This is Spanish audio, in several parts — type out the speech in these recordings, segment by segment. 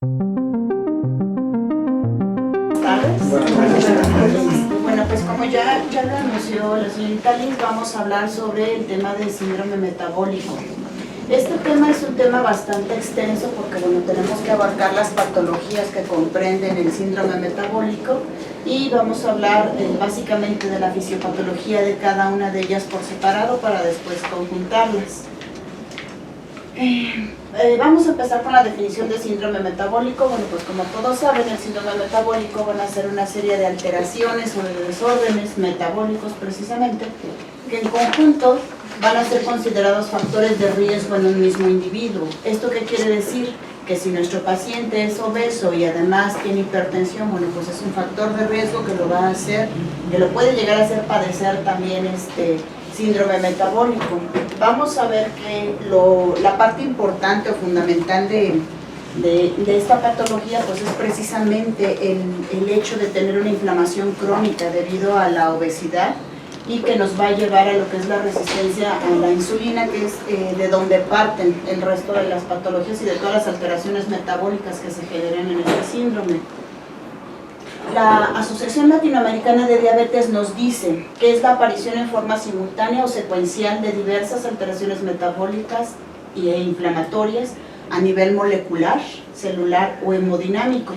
Bueno, pues como ya lo anunció la señorita Liz, vamos a hablar sobre el tema del síndrome metabólico. Este tema es un tema bastante extenso porque bueno, tenemos que abarcar las patologías que comprenden el síndrome metabólico y vamos a hablar básicamente de la fisiopatología de cada una de ellas por separado para después conjuntarlas. Vamos a empezar con la definición de síndrome metabólico. Bueno, pues como todos saben, el síndrome metabólico van a ser una serie de alteraciones o de desórdenes metabólicos precisamente, que en conjunto van a ser considerados factores de riesgo en un mismo individuo. ¿Esto qué quiere decir? Que si nuestro paciente es obeso y además tiene hipertensión, bueno, pues es un factor de riesgo que lo va a hacer, que lo puede llegar a hacer padecer también síndrome metabólico. Vamos a ver que la parte importante o fundamental de esta patología pues es precisamente el hecho de tener una inflamación crónica debido a la obesidad y que nos va a llevar a lo que es la resistencia a la insulina, que es de donde parten el resto de las patologías y de todas las alteraciones metabólicas que se generan en este síndrome. La Asociación Latinoamericana de Diabetes nos dice que es la aparición en forma simultánea o secuencial de diversas alteraciones metabólicas e inflamatorias a nivel molecular, celular o hemodinámico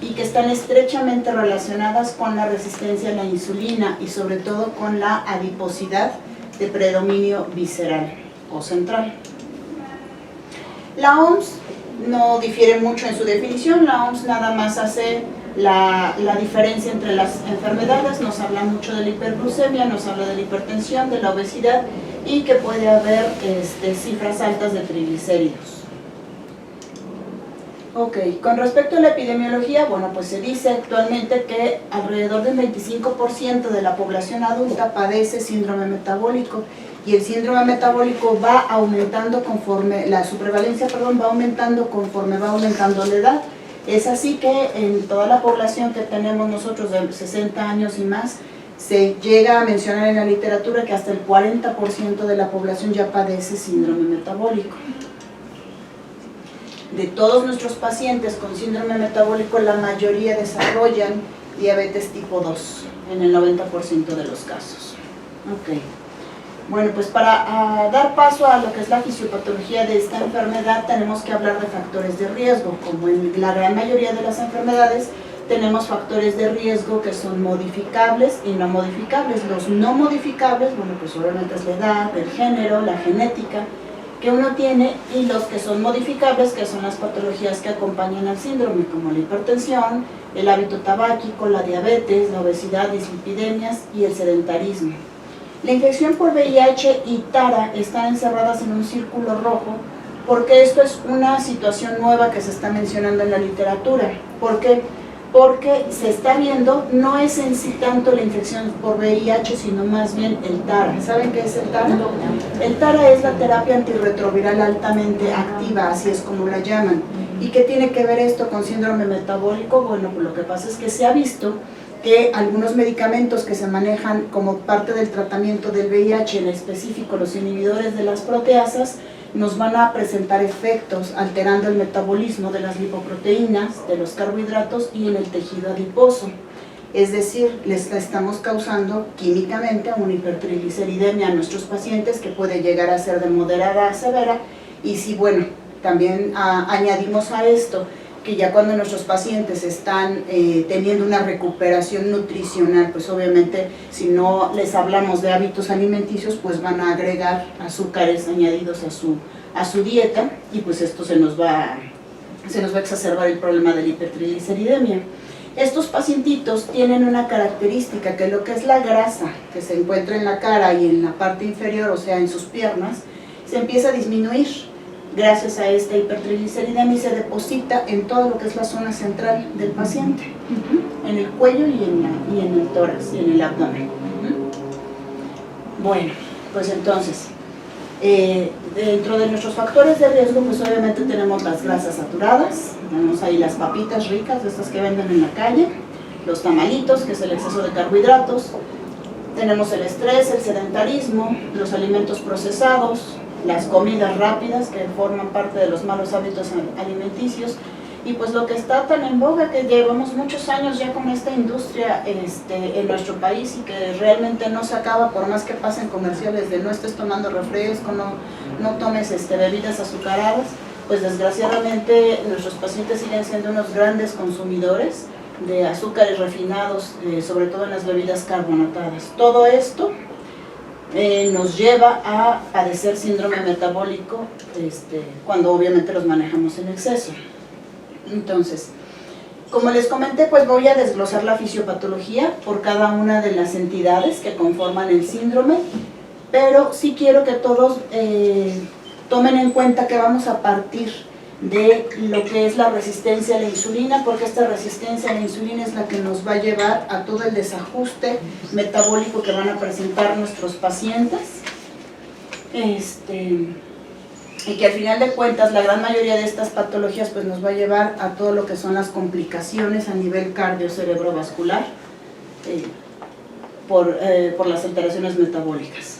y que están estrechamente relacionadas con la resistencia a la insulina y sobre todo con la adiposidad de predominio visceral o central. La OMS no difiere mucho en su definición, la OMS nada más hace la diferencia entre las enfermedades, nos habla mucho de la hiperglucemia, nos habla de la hipertensión, de la obesidad y que puede haber cifras altas de triglicéridos. Ok, con respecto a la epidemiología, bueno, pues se dice actualmente que alrededor del 25% de la población adulta padece síndrome metabólico y el síndrome metabólico va aumentando conforme, su prevalencia, va aumentando conforme va aumentando la edad. Es así que en toda la población que tenemos nosotros de 60 años y más, se llega a mencionar en la literatura que hasta el 40% de la población ya padece síndrome metabólico. De todos nuestros pacientes con síndrome metabólico, la mayoría desarrollan diabetes tipo 2, en el 90% de los casos. Okay. Bueno, pues para dar paso a lo que es la fisiopatología de esta enfermedad, tenemos que hablar de factores de riesgo. Como en la gran mayoría de las enfermedades, tenemos factores de riesgo que son modificables y no modificables. Los no modificables, bueno, pues obviamente es la edad, el género, la genética que uno tiene, y los que son modificables, que son las patologías que acompañan al síndrome, como la hipertensión, el hábito tabáquico, la diabetes, la obesidad, dislipidemias y el sedentarismo. La infección por VIH y TARA están encerradas en un círculo rojo porque esto es una situación nueva que se está mencionando en la literatura. ¿Por qué? Porque se está viendo, no es en sí tanto la infección por VIH, sino más bien el TARA. ¿Saben qué es el TARA? El TARA es la terapia antirretroviral altamente activa, así es como la llaman. ¿Y qué tiene que ver esto con síndrome metabólico? Bueno, pues lo que pasa es que se ha visto que algunos medicamentos que se manejan como parte del tratamiento del VIH, en específico los inhibidores de las proteasas, nos van a presentar efectos alterando el metabolismo de las lipoproteínas, de los carbohidratos y en el tejido adiposo. Es decir, les estamos causando químicamente una hipertrigliceridemia a nuestros pacientes que puede llegar a ser de moderada a severa. Y si, bueno, también añadimos a esto que ya cuando nuestros pacientes están teniendo una recuperación nutricional, pues obviamente si no les hablamos de hábitos alimenticios, pues van a agregar azúcares añadidos a su dieta y pues esto se nos va a exacerbar el problema de la hipertrigliceridemia. Estos pacientitos tienen una característica, que lo que es la grasa que se encuentra en la cara y en la parte inferior, o sea en sus piernas, se empieza a disminuir gracias a esta hipertrigliceridemia y se deposita en todo lo que es la zona central del paciente, en el cuello y en el tórax y en el abdomen. Bueno, pues entonces, dentro de nuestros factores de riesgo, pues obviamente tenemos las grasas saturadas, tenemos ahí las papitas ricas, estas que venden en la calle, los tamalitos, que es el exceso de carbohidratos, tenemos el estrés, el sedentarismo, los alimentos procesados, las comidas rápidas que forman parte de los malos hábitos alimenticios Y pues lo que está tan en boga, que llevamos muchos años ya con esta industria en nuestro país y que realmente no se acaba por más que pasen comerciales de no estés tomando refresco, no tomes bebidas azucaradas, pues desgraciadamente nuestros pacientes siguen siendo unos grandes consumidores de azúcares refinados, sobre todo en las bebidas carbonatadas. Todo esto nos lleva a padecer síndrome metabólico cuando obviamente los manejamos en exceso. Entonces, como les comenté, pues voy a desglosar la fisiopatología por cada una de las entidades que conforman el síndrome, pero sí quiero que todos tomen en cuenta que vamos a partir de lo que es la resistencia a la insulina, porque esta resistencia a la insulina es la que nos va a llevar a todo el desajuste metabólico que van a presentar nuestros pacientes. Y que al final de cuentas la gran mayoría de estas patologías pues nos va a llevar a todo lo que son las complicaciones a nivel cardio-cerebrovascular por las alteraciones metabólicas.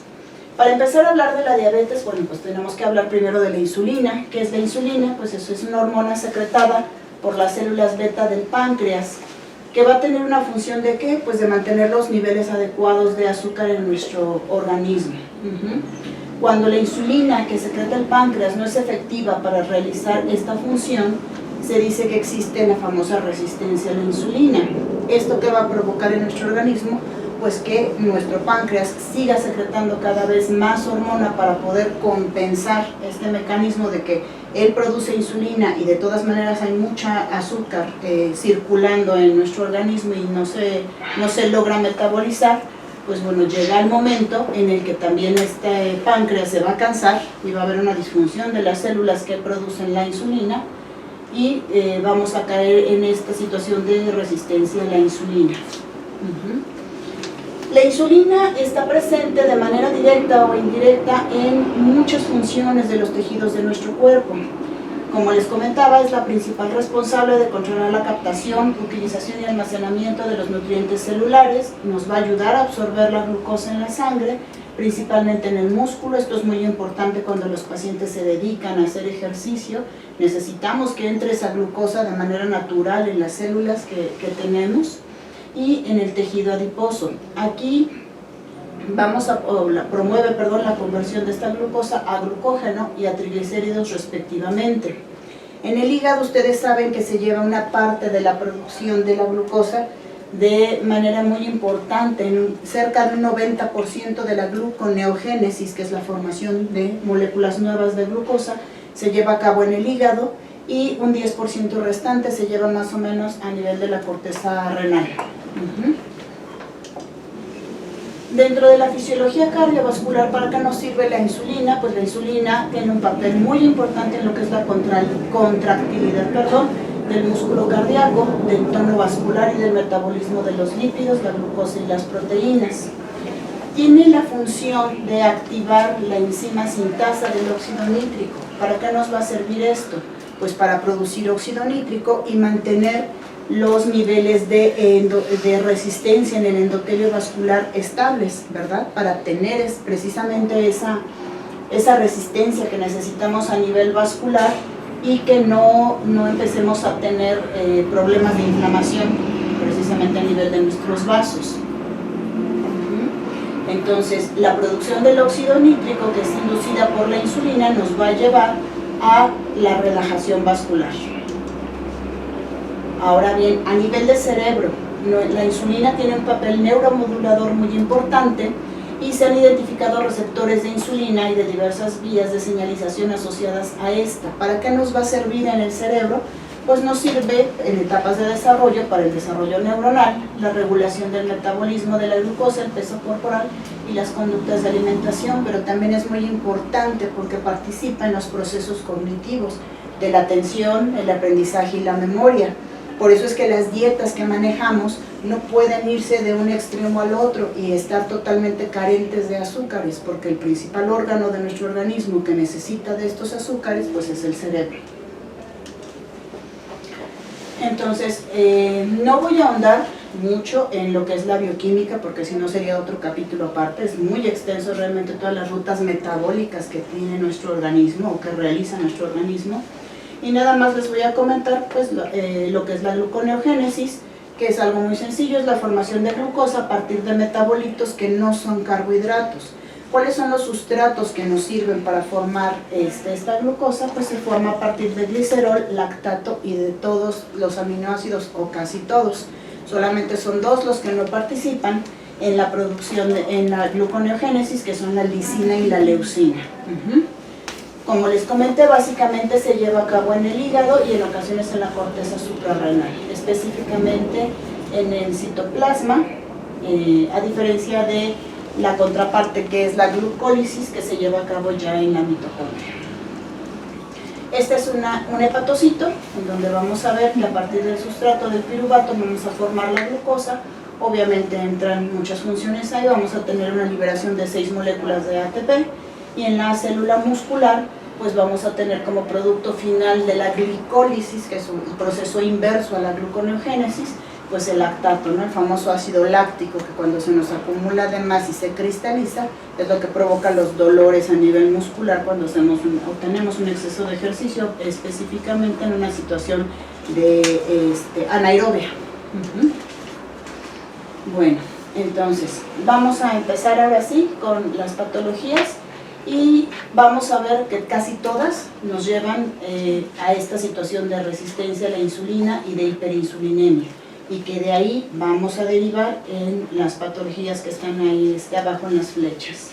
Para empezar a hablar de la diabetes, bueno, pues tenemos que hablar primero de la insulina. ¿Qué es la insulina? Pues eso es una hormona secretada por las células beta del páncreas, que va a tener una función de ¿qué? Pues de mantener los niveles adecuados de azúcar en nuestro organismo. Cuando la insulina que secreta el páncreas no es efectiva para realizar esta función, se dice que existe la famosa resistencia a la insulina. ¿Esto qué va a provocar en nuestro organismo? Pues que nuestro páncreas siga secretando cada vez más hormona para poder compensar este mecanismo de que él produce insulina y de todas maneras hay mucha azúcar circulando en nuestro organismo y no se logra metabolizar. Pues bueno, llega el momento en el que también este páncreas se va a cansar y va a haber una disfunción de las células que producen la insulina y vamos a caer en esta situación de resistencia a la insulina. La insulina está presente de manera directa o indirecta en muchas funciones de los tejidos de nuestro cuerpo. Como les comentaba, es la principal responsable de controlar la captación, utilización y almacenamiento de los nutrientes celulares. Nos va a ayudar a absorber la glucosa en la sangre, principalmente en el músculo. Esto es muy importante cuando los pacientes se dedican a hacer ejercicio. Necesitamos que entre esa glucosa de manera natural en las células que tenemos y en el tejido adiposo. Aquí promueve la conversión de esta glucosa a glucógeno y a triglicéridos respectivamente. En el hígado ustedes saben que se lleva una parte de la producción de la glucosa de manera muy importante, cerca de un 90% de la gluconeogénesis, que es la formación de moléculas nuevas de glucosa, se lleva a cabo en el hígado y un 10% restante se lleva más o menos a nivel de la corteza renal. Dentro de la fisiología cardiovascular, ¿para qué nos sirve la insulina? Pues la insulina tiene un papel muy importante en lo que es la contractilidad del músculo cardíaco, del tono vascular y del metabolismo de los lípidos, la glucosa y las proteínas. Tiene la función de activar la enzima sintasa del óxido nítrico. ¿Para qué nos va a servir esto? Pues para producir óxido nítrico y mantener los niveles de resistencia en el endotelio vascular estables, ¿verdad? Para tener precisamente esa resistencia que necesitamos a nivel vascular y que no empecemos a tener problemas de inflamación precisamente a nivel de nuestros vasos. Entonces, la producción del óxido nítrico que es inducida por la insulina nos va a llevar a la relajación vascular. Ahora bien, a nivel de cerebro, la insulina tiene un papel neuromodulador muy importante y se han identificado receptores de insulina y de diversas vías de señalización asociadas a esta. ¿Para qué nos va a servir en el cerebro? Pues nos sirve en etapas de desarrollo para el desarrollo neuronal, la regulación del metabolismo de la glucosa, el peso corporal y las conductas de alimentación, pero también es muy importante porque participa en los procesos cognitivos de la atención, el aprendizaje y la memoria. Por eso es que las dietas que manejamos no pueden irse de un extremo al otro y estar totalmente carentes de azúcares, porque el principal órgano de nuestro organismo que necesita de estos azúcares pues es el cerebro. Entonces, no voy a ahondar mucho en lo que es la bioquímica, porque si no sería otro capítulo aparte. Es muy extenso realmente todas las rutas metabólicas que tiene nuestro organismo o que realiza nuestro organismo. Y nada más les voy a comentar pues lo que es la gluconeogénesis, que es algo muy sencillo, es la formación de glucosa a partir de metabolitos que no son carbohidratos. ¿Cuáles son los sustratos que nos sirven para formar esta glucosa? Pues se forma a partir de glicerol, lactato y de todos los aminoácidos, o casi todos. Solamente son dos los que no participan en la producción, en la gluconeogénesis, que son la lisina y la leucina. Como les comenté, básicamente se lleva a cabo en el hígado y en ocasiones en la corteza suprarrenal, específicamente en el citoplasma, a diferencia de la contraparte, que es la glucólisis, que se lleva a cabo ya en la mitocondria. Este es un hepatocito, en donde vamos a ver que a partir del sustrato del piruvato vamos a formar la glucosa. Obviamente entran muchas funciones ahí, vamos a tener una liberación de 6 moléculas de ATP, y en la célula muscular pues vamos a tener como producto final de la glicólisis, que es un proceso inverso a la gluconeogénesis, pues el lactato, ¿no? El famoso ácido láctico, que cuando se nos acumula de más y se cristaliza es lo que provoca los dolores a nivel muscular cuando tenemos un exceso de ejercicio, específicamente en una situación de anaerobia. Bueno, entonces vamos a empezar ahora sí con las patologías, y vamos a ver que casi todas nos llevan a esta situación de resistencia a la insulina y de hiperinsulinemia, y que de ahí vamos a derivar en las patologías que están ahí abajo en las flechas.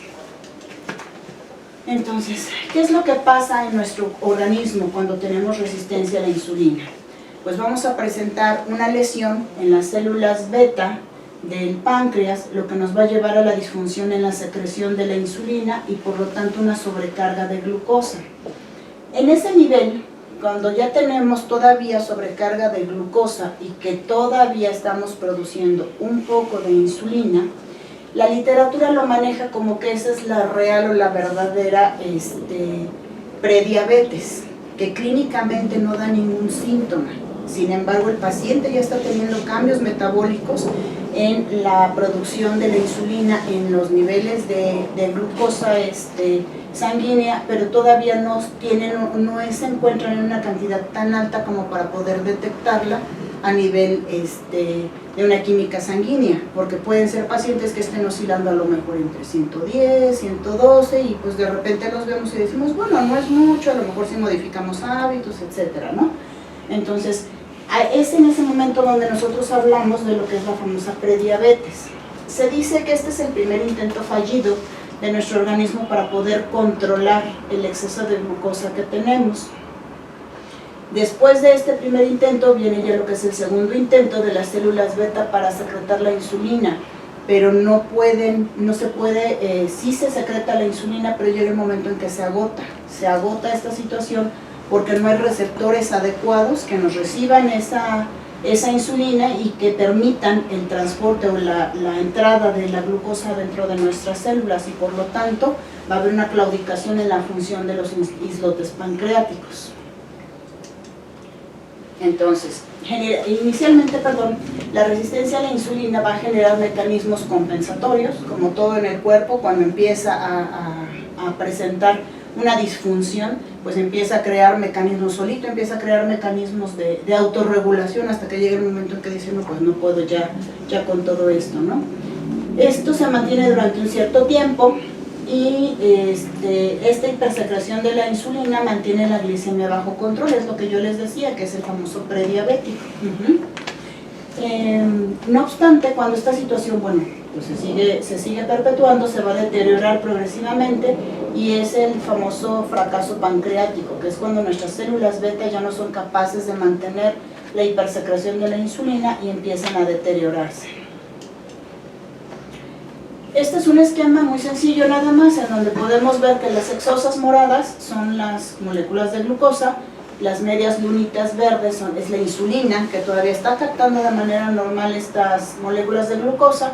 Entonces, ¿qué es lo que pasa en nuestro organismo cuando tenemos resistencia a la insulina? Pues vamos a presentar una lesión en las células beta del páncreas, lo que nos va a llevar a la disfunción en la secreción de la insulina y por lo tanto una sobrecarga de glucosa. En ese nivel, cuando ya tenemos todavía sobrecarga de glucosa y que todavía estamos produciendo un poco de insulina, la literatura lo maneja como que esa es la real o la verdadera prediabetes, que clínicamente no da ningún síntoma. Sin embargo, el paciente ya está teniendo cambios metabólicos en la producción de la insulina, en los niveles de glucosa sanguínea, pero todavía no se encuentran en una cantidad tan alta como para poder detectarla a nivel de una química sanguínea, porque pueden ser pacientes que estén oscilando a lo mejor entre 110, 112, y pues de repente los vemos y decimos, bueno, no es mucho, a lo mejor si modificamos hábitos, etcétera, ¿no? Entonces, es en ese momento donde nosotros hablamos de lo que es la famosa prediabetes. Se dice que este es el primer intento fallido de nuestro organismo para poder controlar el exceso de glucosa que tenemos. Después de este primer intento viene ya lo que es el segundo intento de las células beta para secretar la insulina, pero sí se secreta la insulina, pero llega el momento en que se agota esta situación, porque no hay receptores adecuados que nos reciban esa insulina y que permitan el transporte o la entrada de la glucosa dentro de nuestras células, y por lo tanto va a haber una claudicación en la función de los islotes pancreáticos. Entonces, inicialmente, la resistencia a la insulina va a generar mecanismos compensatorios, como todo en el cuerpo. Cuando empieza a presentar una disfunción, pues empieza a crear mecanismos solito, empieza a crear mecanismos de autorregulación, hasta que llega el momento en que dice, no, pues no puedo ya con todo esto, ¿no? Esto se mantiene durante un cierto tiempo, y esta hipersecreción de la insulina mantiene la glicemia bajo control, es lo que yo les decía, que es el famoso prediabético. No obstante, cuando esta situación, bueno, pues se sigue perpetuando, se va a deteriorar progresivamente, y es el famoso fracaso pancreático, que es cuando nuestras células beta ya no son capaces de mantener la hipersecreción de la insulina y empiezan a deteriorarse. Este es un esquema muy sencillo nada más, en donde podemos ver que las hexosas moradas son las moléculas de glucosa, las medias lunitas verdes es la insulina, que todavía está captando de manera normal estas moléculas de glucosa,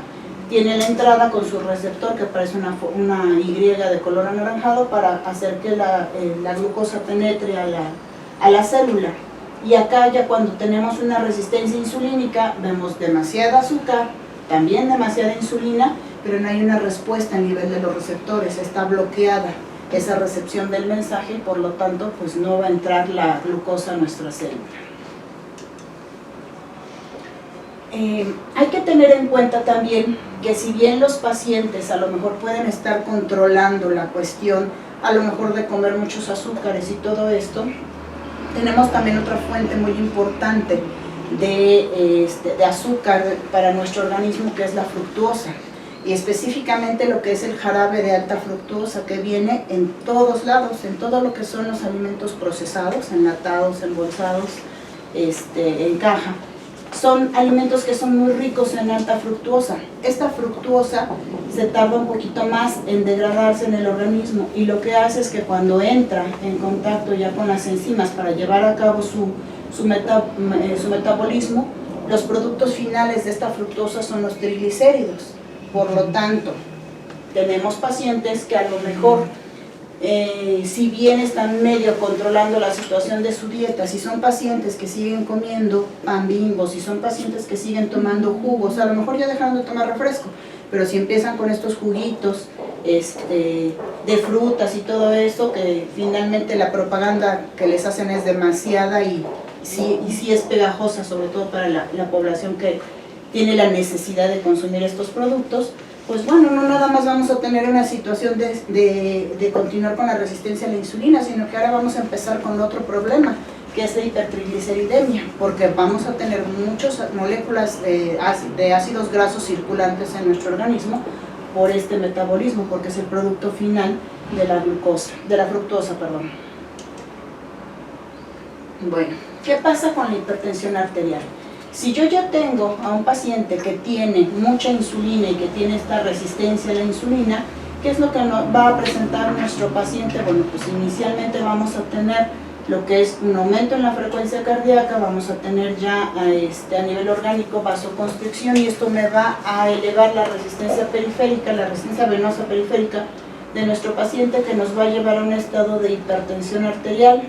tiene la entrada con su receptor que parece una Y de color anaranjado para hacer que la glucosa penetre a la célula. Y acá ya cuando tenemos una resistencia insulínica vemos demasiada azúcar, también demasiada insulina, pero no hay una respuesta a nivel de los receptores, está bloqueada. esa recepción del mensaje y por lo tanto pues no va a entrar la glucosa a nuestra célula. Hay que tener en cuenta también que si bien los pacientes a lo mejor pueden estar controlando la cuestión, a lo mejor de comer muchos azúcares y todo esto, tenemos también otra fuente muy importante de azúcar para nuestro organismo, que es la fructuosa, y específicamente lo que es el jarabe de alta fructuosa, que viene en todos lados, en todo lo que son los alimentos procesados, enlatados, embolsados, en caja. Son alimentos que son muy ricos en alta fructuosa. Esta fructuosa se tarda un poquito más en degradarse en el organismo y lo que hace es que cuando entra en contacto ya con las enzimas para llevar a cabo su metabolismo, los productos finales de esta fructosa son los triglicéridos. Por lo tanto, tenemos pacientes que a lo mejor, si bien están medio controlando la situación de su dieta, si son pacientes que siguen comiendo pan Bimbo, si son pacientes que siguen tomando jugos, a lo mejor ya dejaron de tomar refresco, pero si empiezan con estos juguitos de frutas y todo eso, que finalmente la propaganda que les hacen es demasiada y sí es pegajosa, sobre todo para la población que tiene la necesidad de consumir estos productos, pues bueno, no nada más vamos a tener una situación de continuar con la resistencia a la insulina, sino que ahora vamos a empezar con otro problema, que es la hipertrigliceridemia, porque vamos a tener muchas moléculas de ácidos grasos circulantes en nuestro organismo por este metabolismo, porque es el producto final de la fructosa, perdón. Bueno, ¿qué pasa con la hipertensión arterial? Si yo ya tengo a un paciente que tiene mucha insulina y que tiene esta resistencia a la insulina, ¿qué es lo que va a presentar nuestro paciente? Bueno, pues inicialmente vamos a tener lo que es un aumento en la frecuencia cardíaca, vamos a tener ya a nivel orgánico vasoconstricción y esto me va a elevar la resistencia periférica, la resistencia venosa periférica de nuestro paciente, que nos va a llevar a un estado de hipertensión arterial,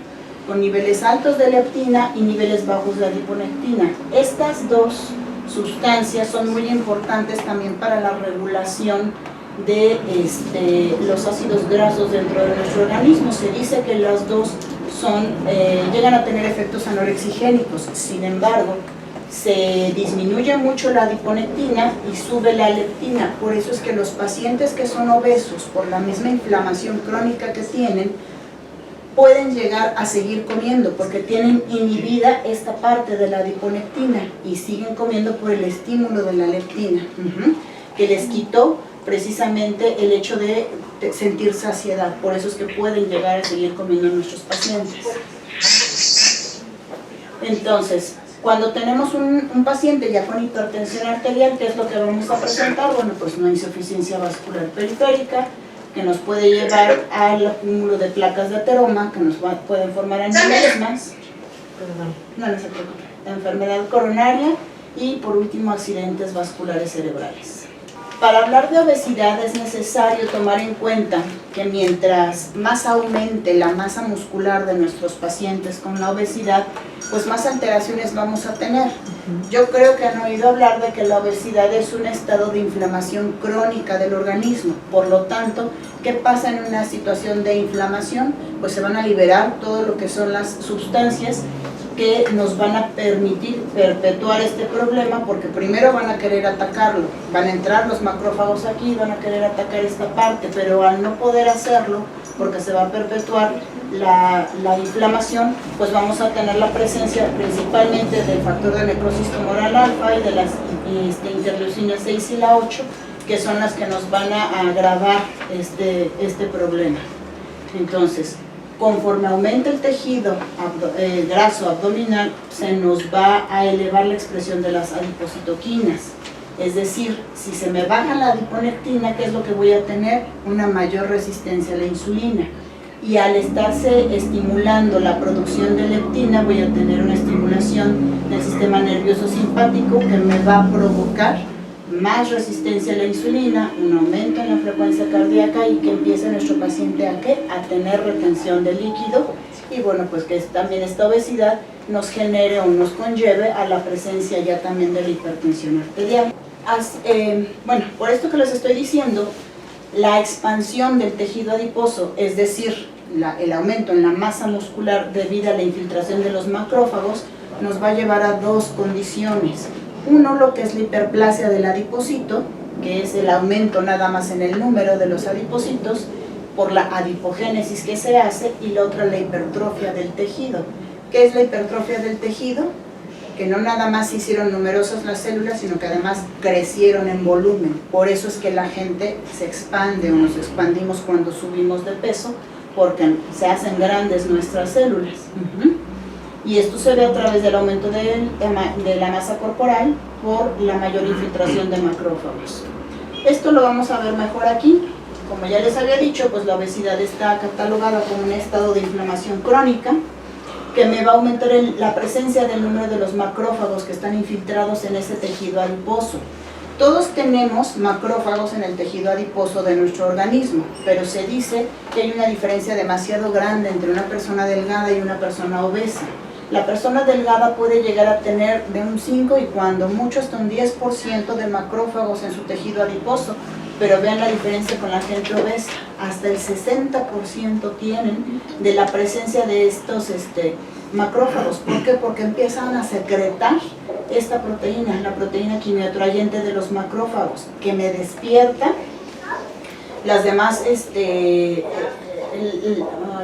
con niveles altos de leptina y niveles bajos de adiponectina. Estas dos sustancias son muy importantes también para la regulación de los ácidos grasos dentro de nuestro organismo. Se dice que las dos llegan a tener efectos anorexigénicos, sin embargo, se disminuye mucho la adiponectina y sube la leptina. Por eso es que los pacientes que son obesos, por la misma inflamación crónica que tienen, pueden llegar a seguir comiendo porque tienen inhibida esta parte de la adiponectina y siguen comiendo por el estímulo de la leptina, que les quitó precisamente el hecho de sentir saciedad. Por eso es que pueden llegar a seguir comiendo nuestros pacientes. Entonces, cuando tenemos un paciente ya con hipertensión arterial, ¿qué es lo que vamos a presentar? Bueno, pues una insuficiencia vascular periférica, que nos puede llevar al acúmulo de placas de ateroma, que nos pueden formar aneurismas, enfermedad coronaria y por último accidentes vasculares cerebrales. Para hablar de obesidad es necesario tomar en cuenta que mientras más aumente la masa muscular de nuestros pacientes con la obesidad, pues más alteraciones vamos a tener. Yo creo que han oído hablar de que la obesidad es un estado de inflamación crónica del organismo. Por lo tanto, ¿qué pasa en una situación de inflamación? Pues se van a liberar todo lo que son las sustancias que nos van a permitir perpetuar este problema, porque primero van a querer atacarlo, van a entrar los macrófagos aquí, van a querer atacar esta parte, pero al no poder hacerlo, porque se va a perpetuar la inflamación, pues vamos a tener la presencia principalmente del factor de necrosis tumoral alfa y de las interleucinas 6 y la 8, que son las que nos van a agravar este problema. Entonces, conforme aumenta el tejido graso abdominal, se nos va a elevar la expresión de las adipocitoquinas. Es decir, si se me baja la adiponectina, ¿qué es lo que voy a tener? Una mayor resistencia a la insulina. Y al estarse estimulando la producción de leptina, voy a tener una estimulación del sistema nervioso simpático que me va a provocar más resistencia a la insulina, un aumento en la frecuencia cardíaca y que empiece nuestro paciente a tener retención de líquido y bueno, pues que también esta obesidad nos genere o nos conlleve a la presencia ya también de la hipertensión arterial. Bueno, por esto que les estoy diciendo, la expansión del tejido adiposo, es decir, el aumento en la masa muscular debido a la infiltración de los macrófagos, nos va a llevar a dos condiciones. Uno, lo que es la hiperplasia del adipocito, que es el aumento nada más en el número de los adipocitos por la adipogénesis que se hace, y la otra, la hipertrofia del tejido. ¿Qué es la hipertrofia del tejido? Que no nada más se hicieron numerosas las células, sino que además crecieron en volumen. Por eso es que la gente se expande o nos expandimos cuando subimos de peso, porque se hacen grandes nuestras células. Y esto se ve a través del aumento de la masa corporal por la mayor infiltración de macrófagos. Esto lo vamos a ver mejor aquí. Como ya les había dicho, pues la obesidad está catalogada como un estado de inflamación crónica, que me va a aumentar la presencia del número de los macrófagos que están infiltrados en ese tejido adiposo. Todos tenemos macrófagos en el tejido adiposo de nuestro organismo, pero se dice que hay una diferencia demasiado grande entre una persona delgada y una persona obesa. La persona delgada puede llegar a tener de un 5 y cuando mucho hasta un 10% de macrófagos en su tejido adiposo, pero vean la diferencia con la gente obesa, hasta el 60% tienen de la presencia de estos macrófagos. ¿Por qué? Porque empiezan a secretar esta proteína, la proteína quimioatrayente de los macrófagos, que me despierta las demás,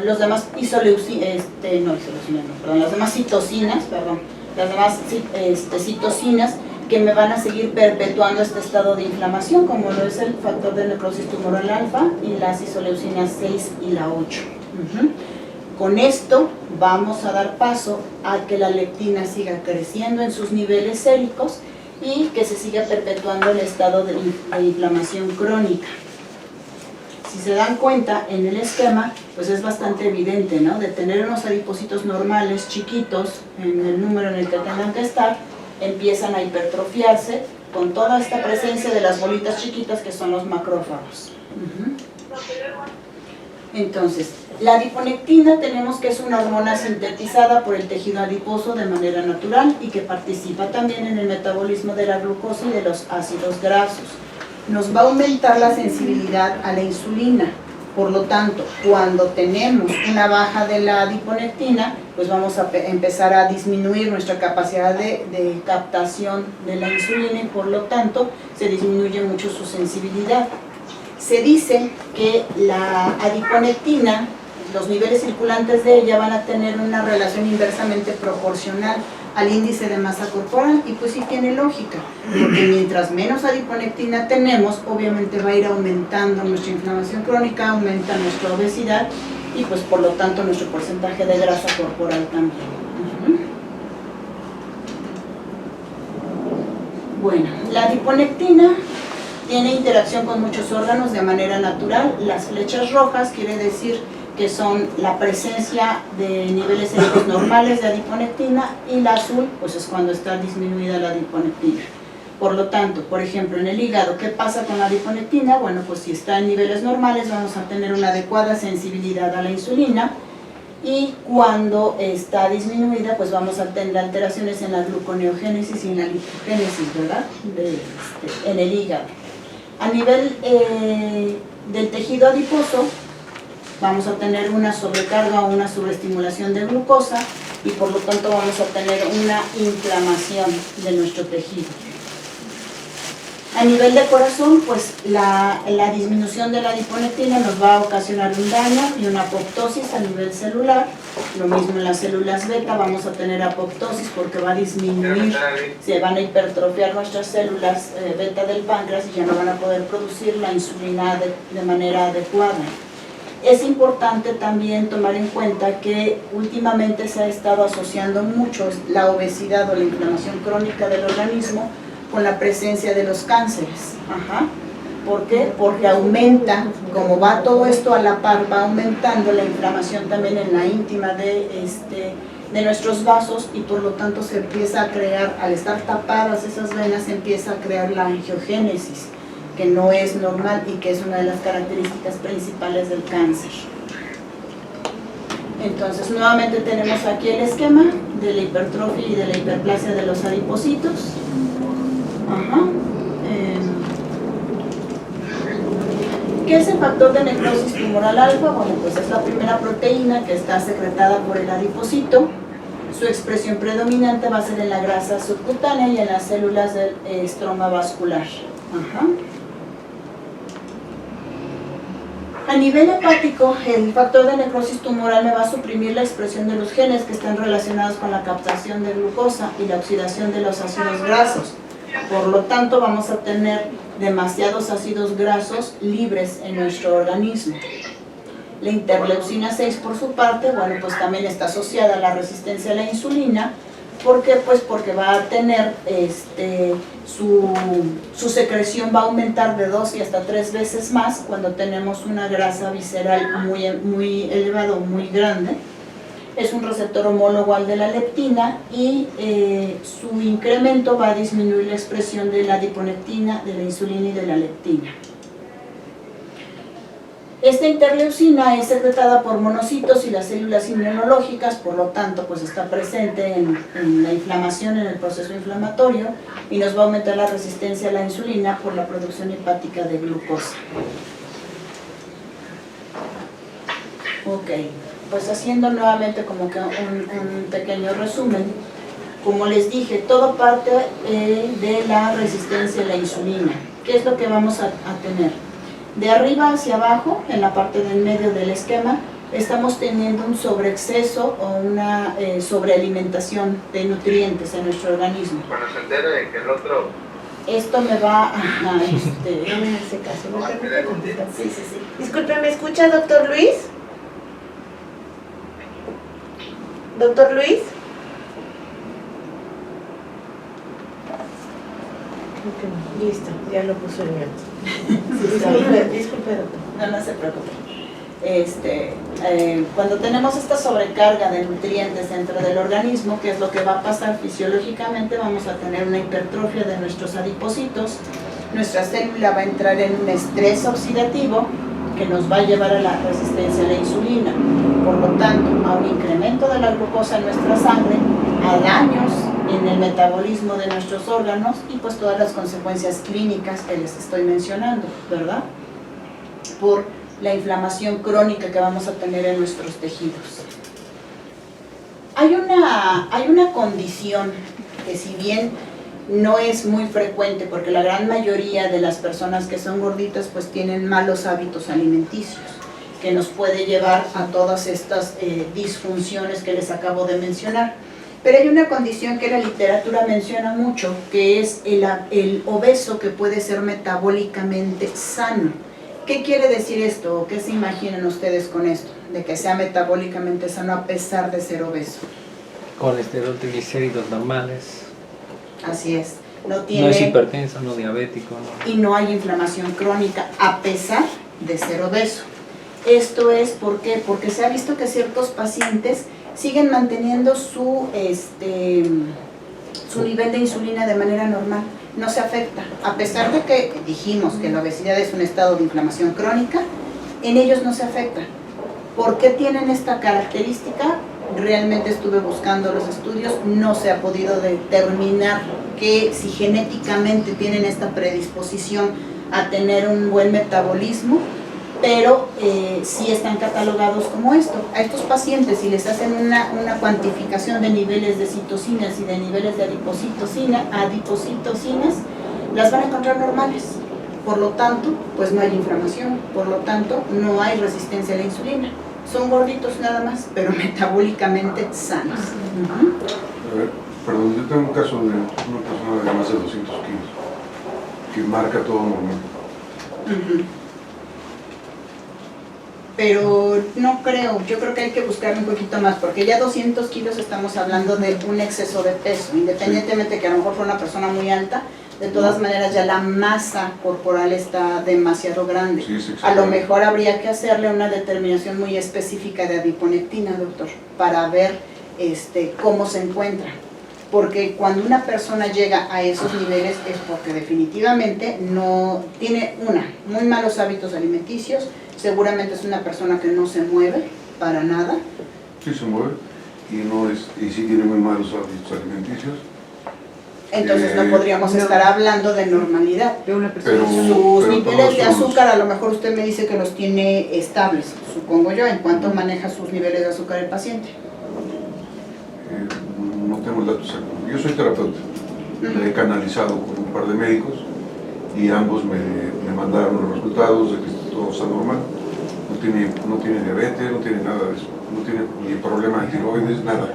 los demás las demás citocinas, las demás citocinas, que me van a seguir perpetuando este estado de inflamación, como lo es el factor de necrosis tumoral alfa y las isoleucinas 6 y la 8. Con esto vamos a dar paso a que la lectina siga creciendo en sus niveles séricos y que se siga perpetuando el estado de inflamación crónica. Si se dan cuenta en el esquema, pues es bastante evidente, ¿no? De tener unos adipocitos normales, chiquitos, en el número en el que tengan que estar, empiezan a hipertrofiarse con toda esta presencia de las bolitas chiquitas que son los macrófagos. Entonces, la adiponectina tenemos que es una hormona sintetizada por el tejido adiposo de manera natural y que participa también en el metabolismo de la glucosa y de los ácidos grasos. Nos va a aumentar la sensibilidad a la insulina. Por lo tanto, cuando tenemos una baja de la adiponectina, pues vamos a empezar a disminuir nuestra capacidad de captación de la insulina y por lo tanto se disminuye mucho su sensibilidad. Se dice que la adiponectina, los niveles circulantes de ella van a tener una relación inversamente proporcional al índice de masa corporal, y pues sí tiene lógica, porque mientras menos adiponectina tenemos, obviamente va a ir aumentando nuestra inflamación crónica, aumenta nuestra obesidad y pues por lo tanto nuestro porcentaje de grasa corporal también. Bueno, la adiponectina tiene interacción con muchos órganos de manera natural. Las flechas rojas quiere decir que son la presencia de niveles séricos normales de adiponectina, y la azul pues es cuando está disminuida la adiponectina. Por lo tanto, por ejemplo, en el hígado, ¿qué pasa con la adiponectina? Bueno, pues si está en niveles normales vamos a tener una adecuada sensibilidad a la insulina, y cuando está disminuida pues vamos a tener alteraciones en la gluconeogénesis y en la lipogénesis, ¿verdad? En el hígado. A nivel del tejido adiposo, vamos a tener una sobrecarga o una sobreestimulación de glucosa y por lo tanto vamos a tener una inflamación de nuestro tejido. A nivel de corazón, pues la disminución de la adiponectina nos va a ocasionar un daño y una apoptosis a nivel celular. Lo mismo en las células beta, vamos a tener apoptosis porque va a disminuir, se van a hipertrofiar nuestras células beta del páncreas y ya no van a poder producir la insulina de manera adecuada. Es importante también tomar en cuenta que últimamente se ha estado asociando mucho la obesidad o la inflamación crónica del organismo con la presencia de los cánceres. ¿Por qué? Porque aumenta, como va todo esto a la par, va aumentando la inflamación también en la íntima de nuestros vasos y por lo tanto se empieza a crear, al estar tapadas esas venas, se empieza a crear la angiogénesis, que no es normal y que es una de las características principales del cáncer. Entonces, nuevamente tenemos aquí el esquema de la hipertrofia y de la hiperplasia de los adipocitos. ¿Qué es el factor de necrosis tumoral alfa? Bueno, pues es la primera proteína que está secretada por el adipocito. Su expresión predominante va a ser en la grasa subcutánea y en las células del estroma vascular. Ajá. A nivel hepático, el factor de necrosis tumoral me va a suprimir la expresión de los genes que están relacionados con la captación de glucosa y la oxidación de los ácidos grasos. Por lo tanto, vamos a tener demasiados ácidos grasos libres en nuestro organismo. La interleucina 6, por su parte, bueno, pues también está asociada a la resistencia a la insulina. ¿Por qué? Pues porque va a tener, su secreción va a aumentar de 2 y hasta 3 veces más cuando tenemos una grasa visceral muy elevada, muy grande. Es un receptor homólogo al de la leptina y su incremento va a disminuir la expresión de la adiponectina, de la insulina y de la leptina. Esta interleucina es secretada por monocitos y las células inmunológicas, por lo tanto, pues está presente en la inflamación, en el proceso inflamatorio, y nos va a aumentar la resistencia a la insulina por la producción hepática de glucosa. Ok, pues haciendo nuevamente como que un pequeño resumen, como les dije, todo parte de la resistencia a la insulina. ¿Qué es lo que vamos a tener? De arriba hacia abajo, en la parte del medio del esquema, estamos teniendo un sobreexceso o una sobrealimentación de nutrientes en nuestro organismo. Cuando se entere que el otro... Esto me va a... No me hace caso, ¿me permite contestar? Sí, sí, sí. Disculpe, ¿me escucha, doctor Luis? ¿Doctor Luis? Creo que no. Listo, ya lo puso el mío. Disculpe, doctor. No se preocupe. Cuando tenemos esta sobrecarga de nutrientes dentro del organismo, ¿qué es lo que va a pasar fisiológicamente? Vamos a tener una hipertrofia de nuestros adipocitos, nuestra célula va a entrar en un estrés oxidativo que nos va a llevar a la resistencia a la insulina, por lo tanto a un incremento de la glucosa en nuestra sangre, a daños en el metabolismo de nuestros órganos y pues todas las consecuencias clínicas que les estoy mencionando, ¿verdad? Por la inflamación crónica que vamos a tener en nuestros tejidos. Hay una condición que, si bien no es muy frecuente, porque la gran mayoría de las personas que son gorditas pues tienen malos hábitos alimenticios, que nos puede llevar a todas estas disfunciones que les acabo de mencionar. Pero hay una condición que la literatura menciona mucho, que es el obeso que puede ser metabólicamente sano. ¿Qué quiere decir esto? ¿O qué se imaginan ustedes con esto? De que sea metabólicamente sano a pesar de ser obeso. Colesterol, triglicéridos normales. Así es. No es hipertenso, no diabético. No. Y no hay inflamación crónica a pesar de ser obeso. Esto es ¿por qué? Porque se ha visto que ciertos pacientes siguen manteniendo su nivel de insulina de manera normal. No se afecta, a pesar de que dijimos que la obesidad es un estado de inflamación crónica, en ellos no se afecta. ¿Por qué tienen esta característica? Realmente estuve buscando los estudios, no se ha podido determinar que si genéticamente tienen esta predisposición a tener un buen metabolismo, pero sí están catalogados como esto. A estos pacientes, si les hacen una cuantificación de niveles de citocinas y de niveles de adipocitocinas, las van a encontrar normales. Por lo tanto, pues no hay inflamación, por lo tanto, no hay resistencia a la insulina. Son gorditos nada más, pero metabólicamente sanos. A ver, perdón, yo tengo un caso de una persona de más de 200 kilos que marca todo normal. Pero no creo, yo creo que hay que buscar un poquito más, porque ya 200 kilos estamos hablando de un exceso de peso, independientemente que a lo mejor fue una persona muy alta, de todas maneras ya la masa corporal está demasiado grande. Sí, a lo mejor habría que hacerle una determinación muy específica de adiponectina, doctor, para ver cómo se encuentra. Porque cuando una persona llega a esos niveles es porque definitivamente no tiene muy malos hábitos alimenticios, seguramente es una persona que no se mueve para nada. Sí se mueve y sí tiene muy malos hábitos alimenticios. Entonces no podríamos estar hablando de normalidad. De una persona. Sus niveles de todos somos- azúcar, a lo mejor usted me dice que los tiene estables, supongo yo. ¿En cuánto maneja sus niveles de azúcar el paciente? No tengo el dato exacto. Yo soy terapeuta. Me he canalizado con un par de médicos y ambos me mandaron los resultados de que todo está normal. No tiene diabetes, no tiene nada de eso. No tiene ni problema de tiroides, nada.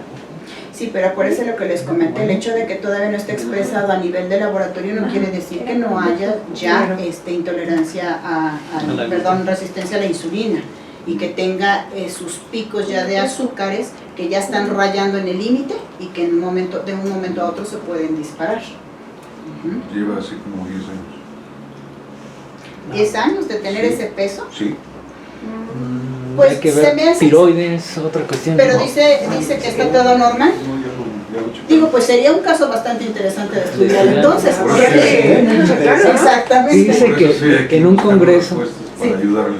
Sí, pero acuérdense lo que les comenté, el hecho de que todavía no esté expresado a nivel de laboratorio no quiere decir que no haya ya intolerancia resistencia a la insulina y que tenga sus picos ya de azúcares que ya están rayando en el límite y que de un momento a otro se pueden disparar. Lleva así como 10 años. 10 años de tener ese peso. Sí. Pues hay que se ver me hace- tiroides, otra cuestión. Pero ¿no? dice que está todo normal. No, ya lo chequé. Digo, pues sería un caso bastante interesante de estudiar entonces. Por porque- eso Exactamente. Dice Por que eso sí, hay en un buscar congreso- respuestas para Sí. ayudarle.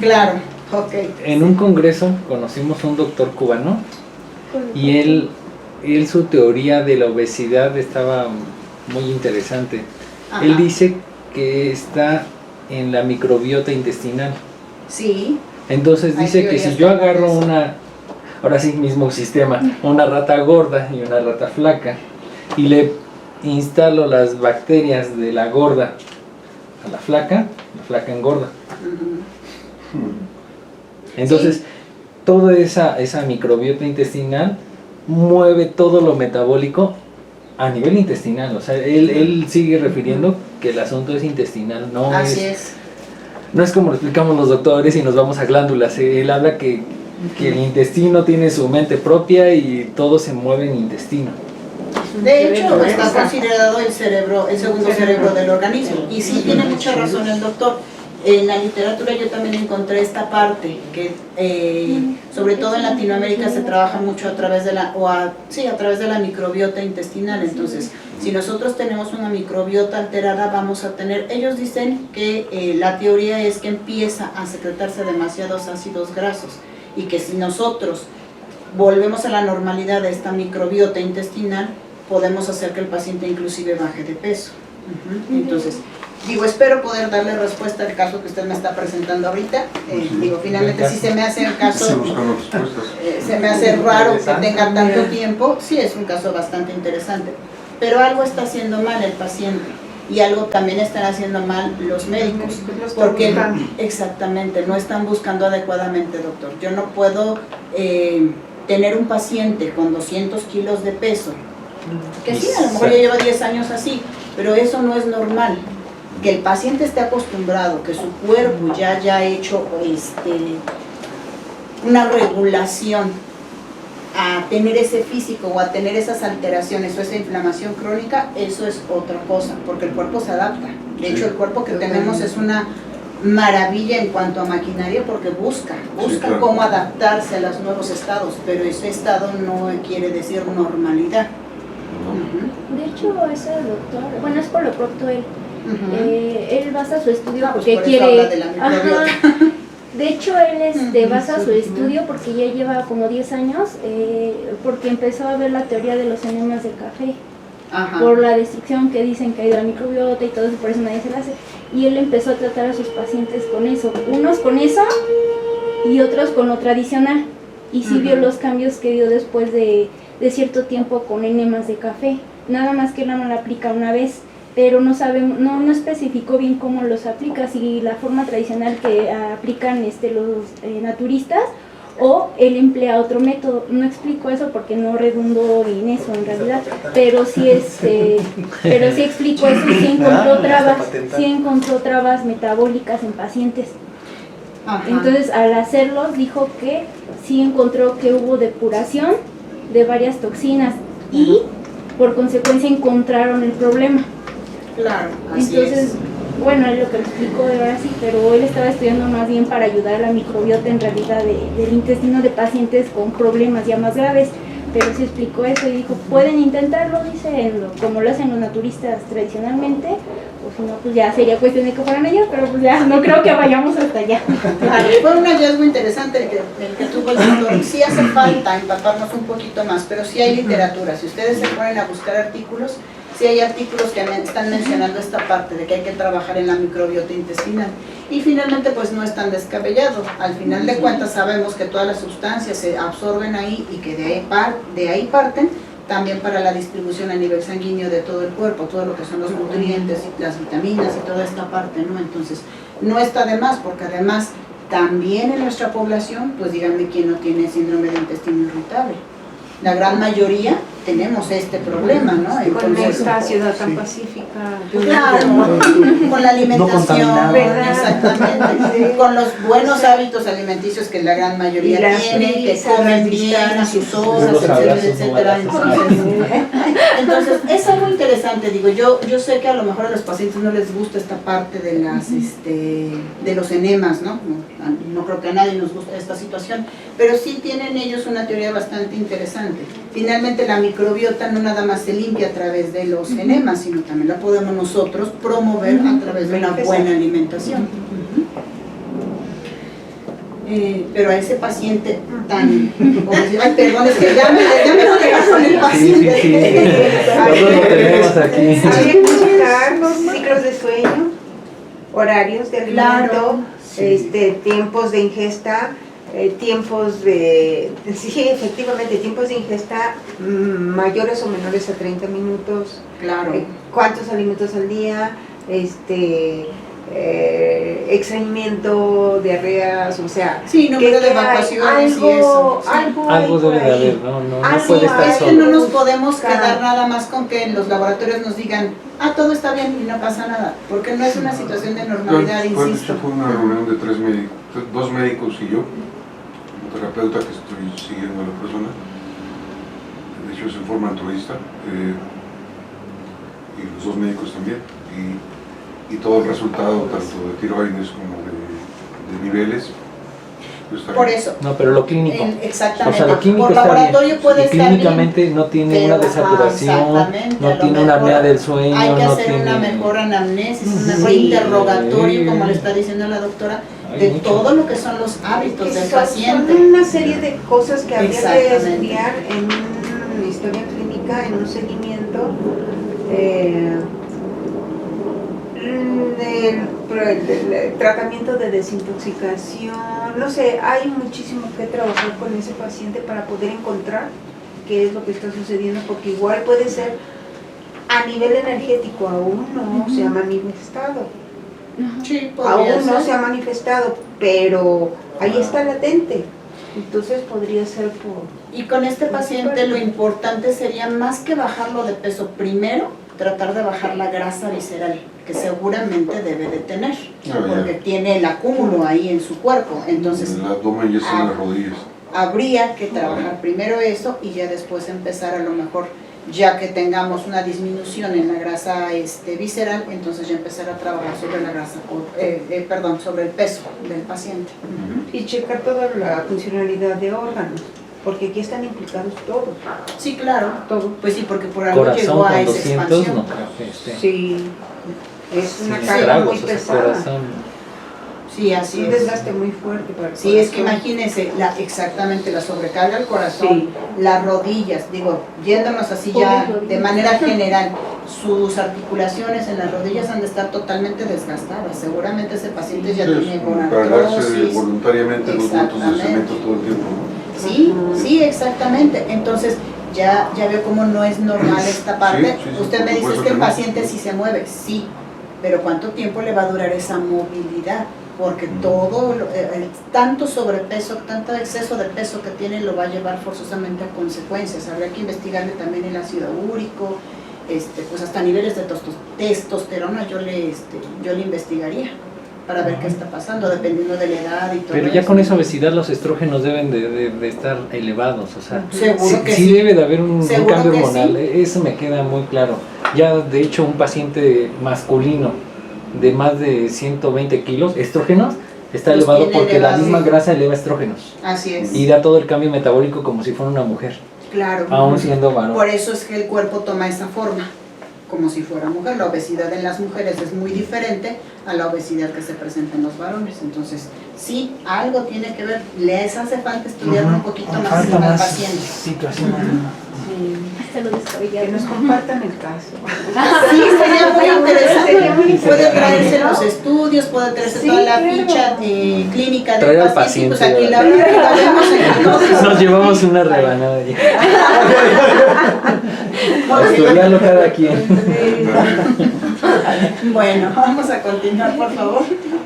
Claro, ok. En un congreso conocimos a un doctor cubano y él su teoría de la obesidad estaba muy interesante. Ajá. Él dice que está en la microbiota intestinal. Sí, Entonces Hay dice que si teorías yo sobre agarro eso. ahora sí mismo sistema, una rata gorda y una rata flaca y le instalo las bacterias de la gorda a la flaca engorda. Entonces, toda esa microbiota intestinal mueve todo lo metabólico a nivel intestinal. O sea, él sigue refiriendo que el asunto es intestinal, así es. no es como lo explicamos los doctores y nos vamos a glándulas. Él habla que el intestino tiene su mente propia y todo se mueve en intestino. De hecho, está considerado el segundo cerebro del organismo. Y sí tiene mucha razón el doctor. En la literatura yo también encontré esta parte, que sobre todo en Latinoamérica se trabaja mucho a través de la microbiota intestinal. Entonces, si nosotros tenemos una microbiota alterada, vamos a tener, ellos dicen que la teoría es que empieza a secretarse demasiados ácidos grasos y que si nosotros volvemos a la normalidad de esta microbiota intestinal, podemos hacer que el paciente inclusive baje de peso. Entonces, espero poder darle respuesta al caso que usted me está presentando ahorita. Finalmente sí se me hace el caso, Sí, buscando respuestas. se me hace raro que tenga tanto tiempo. Sí, es un caso bastante interesante, pero algo está haciendo mal el paciente y algo también están haciendo mal los médicos, porque exactamente no están buscando adecuadamente, doctor. Yo no puedo tener un paciente con 200 kilos de peso, que sí, a lo mejor ya lleva 10 años así, pero eso no es normal. Que el paciente esté acostumbrado, que su cuerpo ya haya hecho una regulación a tener ese físico o a tener esas alteraciones o esa inflamación crónica, eso es otra cosa, porque el cuerpo se adapta. De hecho, el cuerpo que tenemos es una maravilla en cuanto a maquinaria porque busca claro. cómo adaptarse a los nuevos estados, pero ese estado no quiere decir normalidad. De hecho, ese doctor, bueno, es por lo pronto él. Él basa su estudio Pues porque por eso quiere. habla de la microbiota. Ajá. De hecho, él basa su estudio porque ya lleva como 10 años, porque empezó a ver la teoría de los enemas de café, Ajá. por la destrucción que dicen que hay de la microbiota y todo eso, por eso nadie se la hace. Y él empezó a tratar a sus pacientes con eso, unos con eso y otros con lo tradicional. Y sí vio los cambios que dio después de cierto tiempo con enemas de café. Nada más que él no la aplica una vez, pero no sabemos, no especificó bien cómo los aplica, si la forma tradicional que aplican los naturistas o él emplea otro método. No explico eso porque no redundó en eso en realidad, pero sí explicó eso y sí encontró trabas metabólicas en pacientes. Ajá. Entonces, al hacerlos, dijo que sí encontró que hubo depuración de varias toxinas y por consecuencia encontraron el problema. Claro, así Entonces, es. bueno, él lo que lo explicó de ahora sí, pero él estaba estudiando más bien para ayudar a la microbiota en realidad del intestino de pacientes con problemas ya más graves. Pero sí explicó eso y dijo, pueden intentarlo, dice, como lo hacen los naturistas tradicionalmente, o si no, pues ya sería cuestión de que fueran ellos, pero pues ya no creo que vayamos hasta allá. Claro, fue un hallazgo interesante el que tuvo el doctor. Sí hace falta empaparnos un poquito más, pero sí hay literatura. Si ustedes se ponen a buscar artículos, sí hay artículos que están mencionando esta parte de que hay que trabajar en la microbiota intestinal. Y finalmente pues no es tan descabellado. Al final de cuentas sabemos que todas las sustancias se absorben ahí y que de ahí parten también para la distribución a nivel sanguíneo de todo el cuerpo, todo lo que son los nutrientes, las vitaminas y toda esta parte, ¿no? Entonces no está de más, porque además también en nuestra población, pues díganme quién no tiene síndrome de intestino irritable. La gran mayoría tenemos este problema, ¿no? Con Entonces, esta ciudad tan pacífica. claro, con la alimentación, contaminada. exactamente, con los buenos hábitos alimenticios que la gran mayoría Y las tiene, que prisas, comen las bien a sus distancias. horas, Los etcétera, abrazos, etcétera. no balazos. Entonces, es algo interesante, digo, yo sé que a lo mejor a los pacientes no les gusta esta parte de las, de los enemas, ¿no? No creo que a nadie nos guste esta situación, pero sí tienen ellos una teoría bastante interesante. Finalmente la microbiota no nada más se limpia a través de los enemas, sino también la podemos nosotros promover a través de una buena alimentación. Pero a ese paciente tan... Ay, perdón, es que ya me dejas con el paciente. Sí. Todos lo tenemos aquí. Habría que checar los ciclos de sueño, horarios de alimento, Claro, tiempos de ingesta, tiempos de... Sí, efectivamente, tiempos de ingesta mayores o menores a 30 minutos. Claro. ¿Cuántos alimentos al día? Estreñimiento, diarreas, o sea... Sí, número de evacuaciones y eso. Sí. Algo hay debe por de ahí. haber, no Algo puede estar hay. Es que solo. no nos podemos Claro. quedar nada más con que en los laboratorios nos digan, todo está bien y no pasa nada, porque no es una situación de normalidad, insisto. Fue una reunión de 3 médicos, 2 médicos y yo, como terapeuta que estoy siguiendo a la persona, de hecho es en forma altruista, y los 2 médicos también, y todo el resultado tanto de tiroides como de niveles, pues, está Por bien. eso. No, pero lo clínico. Exactamente. O sea, lo químico por está laboratorio bien. puede Y estar clínicamente bien, no tiene pero, una desaturación, exactamente, a no lo tiene una mejor apnea del sueño, hay que no hacer tiene... una mejor anamnesis, un mejor Sí. interrogatorio, como le está diciendo la doctora, Hay de mucho. todo lo que son los hábitos del Son paciente. una serie de cosas que habría que Exactamente. estudiar en una historia clínica, en un seguimiento. El tratamiento de desintoxicación, no sé, hay muchísimo que trabajar con ese paciente para poder encontrar qué es lo que está sucediendo, porque igual puede ser a nivel energético, aún no se ha manifestado. Sí, podría Aún no ser. se ha manifestado, pero ahí está latente. Entonces podría ser por... Y con este paciente lo importante sería más que bajarlo de peso, primero tratar de bajar la grasa visceral, que seguramente debe de tener, porque tiene el acúmulo ahí en su cuerpo. Entonces El abdomen y es en las rodillas. habría que trabajar primero eso y ya después empezar a lo mejor, ya que tengamos una disminución en la grasa visceral, entonces ya empezar a trabajar sobre la grasa, sobre el peso del paciente. Y checar toda la funcionalidad de órganos, porque aquí están implicados todos. Sí, claro. Todo. Pues sí, porque por algo Corazón llegó a con esa 200, expansión. no creo que esté. Sí, es una Sin carga estragos, muy o sea, pesada. corazón. Sí, así Un es. desgaste muy fuerte para el Sí, es que corazón. imagínense exactamente la sobrecarga al corazón, Sí. las rodillas, digo, yéndonos así Pobres ya rodillas. de manera general, sus articulaciones en las rodillas han de estar totalmente desgastadas. Seguramente ese paciente ya tiene Cargarse gonartrosis. voluntariamente los bultos de cemento todo el tiempo, ¿no? Sí, sí, exactamente. Entonces, ya veo cómo no es normal esta parte. Sí, sí, Usted por me dice supuesto es que el que no. paciente sí se mueve, sí, pero ¿cuánto tiempo le va a durar esa movilidad? Porque todo, el tanto sobrepeso, tanto exceso de peso que tiene lo va a llevar forzosamente a consecuencias. Habría que investigarle también el ácido úrico, pues hasta niveles de testosterona yo le investigaría para ver qué está pasando, dependiendo de la edad y todo. Pero ya con esa obesidad los estrógenos deben de estar elevados, o sea, Seguro que sí sí. debe de haber un Seguro cambio que hormonal, sí. eso me queda muy claro. Ya de hecho un paciente masculino de más de 120 kilos, estrógenos, está Los elevado tiene porque la elevados. misma grasa eleva estrógenos Así es. y da todo el cambio metabólico como si fuera una mujer, Claro. aún siendo varón. Por eso es que el cuerpo toma esa forma, como si fuera mujer. La obesidad en las mujeres es muy diferente a la obesidad que se presenta en los varones. Entonces, sí, algo tiene que ver. Les hace falta estudiar un poquito más al paciente. situación. Sí. Se lo Que descabellado. nos compartan el caso. Sí, sería muy interesante. Sería muy Puede interesante, traerse ¿no? los estudios, puede traerse Sí, toda la claro. ficha clínica Traer del al paciente, pues paciente, aquí la ¿verdad? vemos en el Nos otro. llevamos una rebanada ya. A Ok. estudiarlo cada quien. Bueno, vamos a continuar, por favor.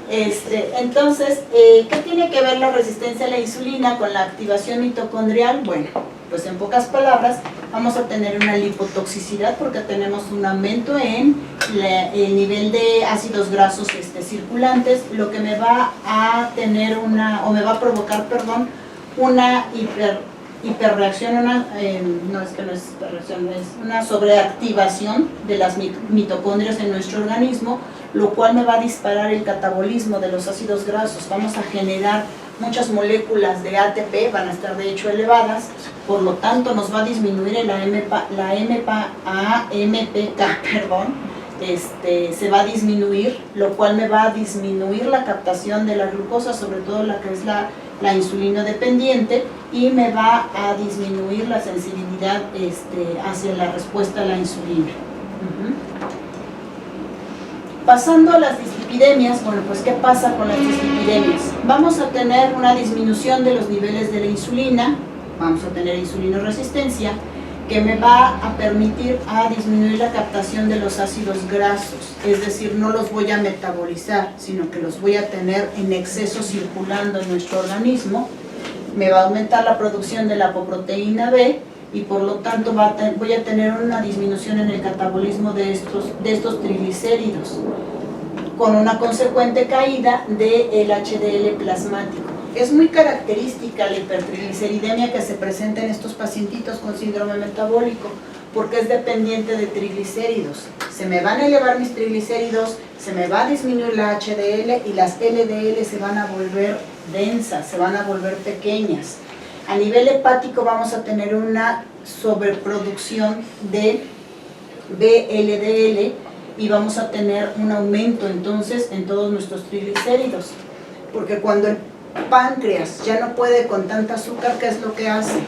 Entonces, ¿qué tiene que ver la resistencia a la insulina con la activación mitocondrial? Bueno, pues en pocas palabras, vamos a tener una lipotoxicidad porque tenemos un aumento en el nivel de ácidos grasos circulantes, lo que me va a tener me va a provocar, perdón, una hiperreacción, no es que no es hiperreacción, es una sobreactivación de las mitocondrias en nuestro organismo, lo cual me va a disparar el catabolismo de los ácidos grasos. Vamos a generar muchas moléculas de ATP, van a estar de hecho elevadas, por lo tanto nos va a disminuir AMPK, se va a disminuir, lo cual me va a disminuir la captación de la glucosa, sobre todo la que es la insulina dependiente, y me va a disminuir la sensibilidad hacia la respuesta a la insulina. Pasando a las dislipidemias, bueno, pues ¿qué pasa con las dislipidemias? Vamos a tener una disminución de los niveles de la insulina, vamos a tener insulinoresistencia, que me va a permitir disminuir la captación de los ácidos grasos, es decir, no los voy a metabolizar, sino que los voy a tener en exceso circulando en nuestro organismo. Me va a aumentar la producción de la apoproteína B y por lo tanto voy a tener una disminución en el catabolismo de estos triglicéridos, con una consecuente caída del HDL plasmático. Es muy característica la hipertrigliceridemia que se presenta en estos pacientitos con síndrome metabólico, porque es dependiente de triglicéridos. Se me van a elevar mis triglicéridos, se me va a disminuir la HDL y las LDL se van a volver densas, se van a volver pequeñas. A nivel hepático vamos a tener una sobreproducción de VLDL y vamos a tener un aumento entonces en todos nuestros triglicéridos, porque cuando el páncreas ya no puede con tanta azúcar, ¿qué es lo que hace?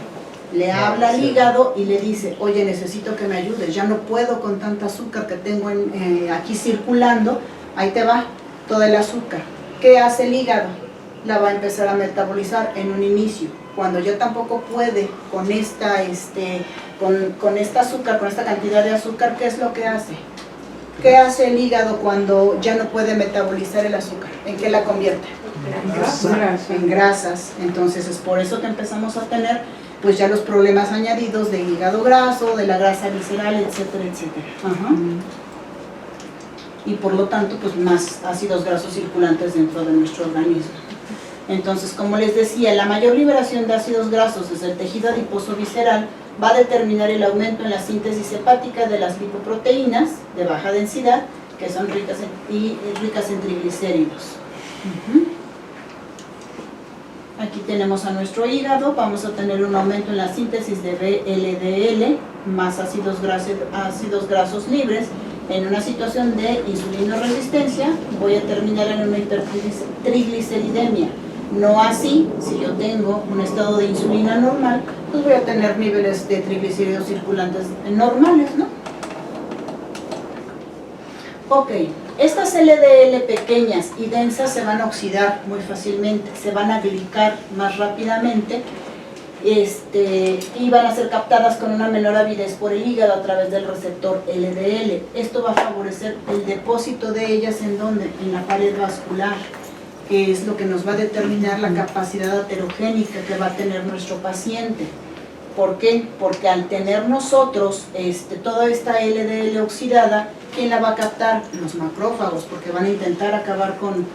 Le habla al hígado y le dice, oye, necesito que me ayudes, ya no puedo con tanta azúcar que tengo aquí circulando, ahí te va todo el azúcar. ¿Qué hace el hígado? La va a empezar a metabolizar en un inicio. Cuando ya tampoco puede con esta azúcar, con esta cantidad de azúcar, ¿qué es lo que hace? ¿Qué hace el hígado cuando ya no puede metabolizar el azúcar? ¿En qué la convierte? En grasas. Entonces es por eso que empezamos a tener pues ya los problemas añadidos del hígado graso, de la grasa visceral, etcétera, etcétera. Ajá. Y por lo tanto pues más ácidos grasos circulantes dentro de nuestro organismo. Entonces, como les decía, la mayor liberación de ácidos grasos desde el tejido adiposo visceral va a determinar el aumento en la síntesis hepática de las lipoproteínas de baja densidad, que son ricas en triglicéridos. Aquí tenemos a nuestro hígado, vamos a tener un aumento en la síntesis de VLDL, más ácidos grasos libres. En una situación de insulinoresistencia voy a terminar en una hipertrigliceridemia. No así, si yo tengo un estado de insulina normal, pues voy a tener niveles de triglicéridos circulantes normales, ¿no? Ok, estas LDL pequeñas y densas se van a oxidar muy fácilmente, se van a glicar más rápidamente y van a ser captadas con una menor avidez por el hígado a través del receptor LDL. Esto va a favorecer el depósito de ellas ¿en dónde? En la pared vascular, que es lo que nos va a determinar la capacidad aterogénica que va a tener nuestro paciente. ¿Por qué? Porque al tener nosotros toda esta LDL oxidada, ¿quién la va a captar? Los macrófagos, porque van a intentar acabar con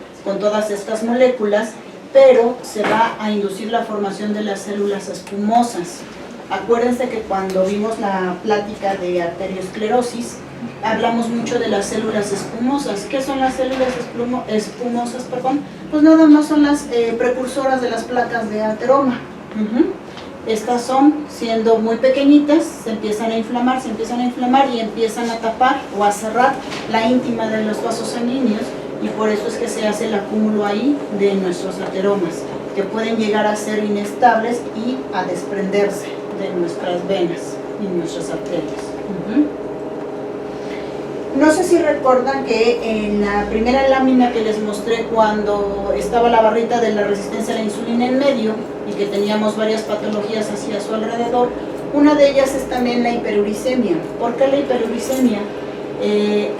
todas estas moléculas, pero se va a inducir la formación de las células espumosas. Acuérdense que cuando vimos la plática de arteriosclerosis, hablamos mucho de las células espumosas. ¿Qué son las células espumosas? Pues nada más son las precursoras de las placas de ateroma. Estas son, siendo muy pequeñitas, se empiezan a inflamar y empiezan a tapar o a cerrar la íntima de los vasos sanguíneos, y por eso es que se hace el acúmulo ahí de nuestros ateromas, que pueden llegar a ser inestables y a desprenderse de nuestras venas. y nuestras arterias. No sé si recuerdan que en la primera lámina que les mostré cuando estaba la barrita de la resistencia a la insulina en medio y que teníamos varias patologías así a su alrededor, una de ellas es también la hiperuricemia. ¿Por qué la hiperuricemia?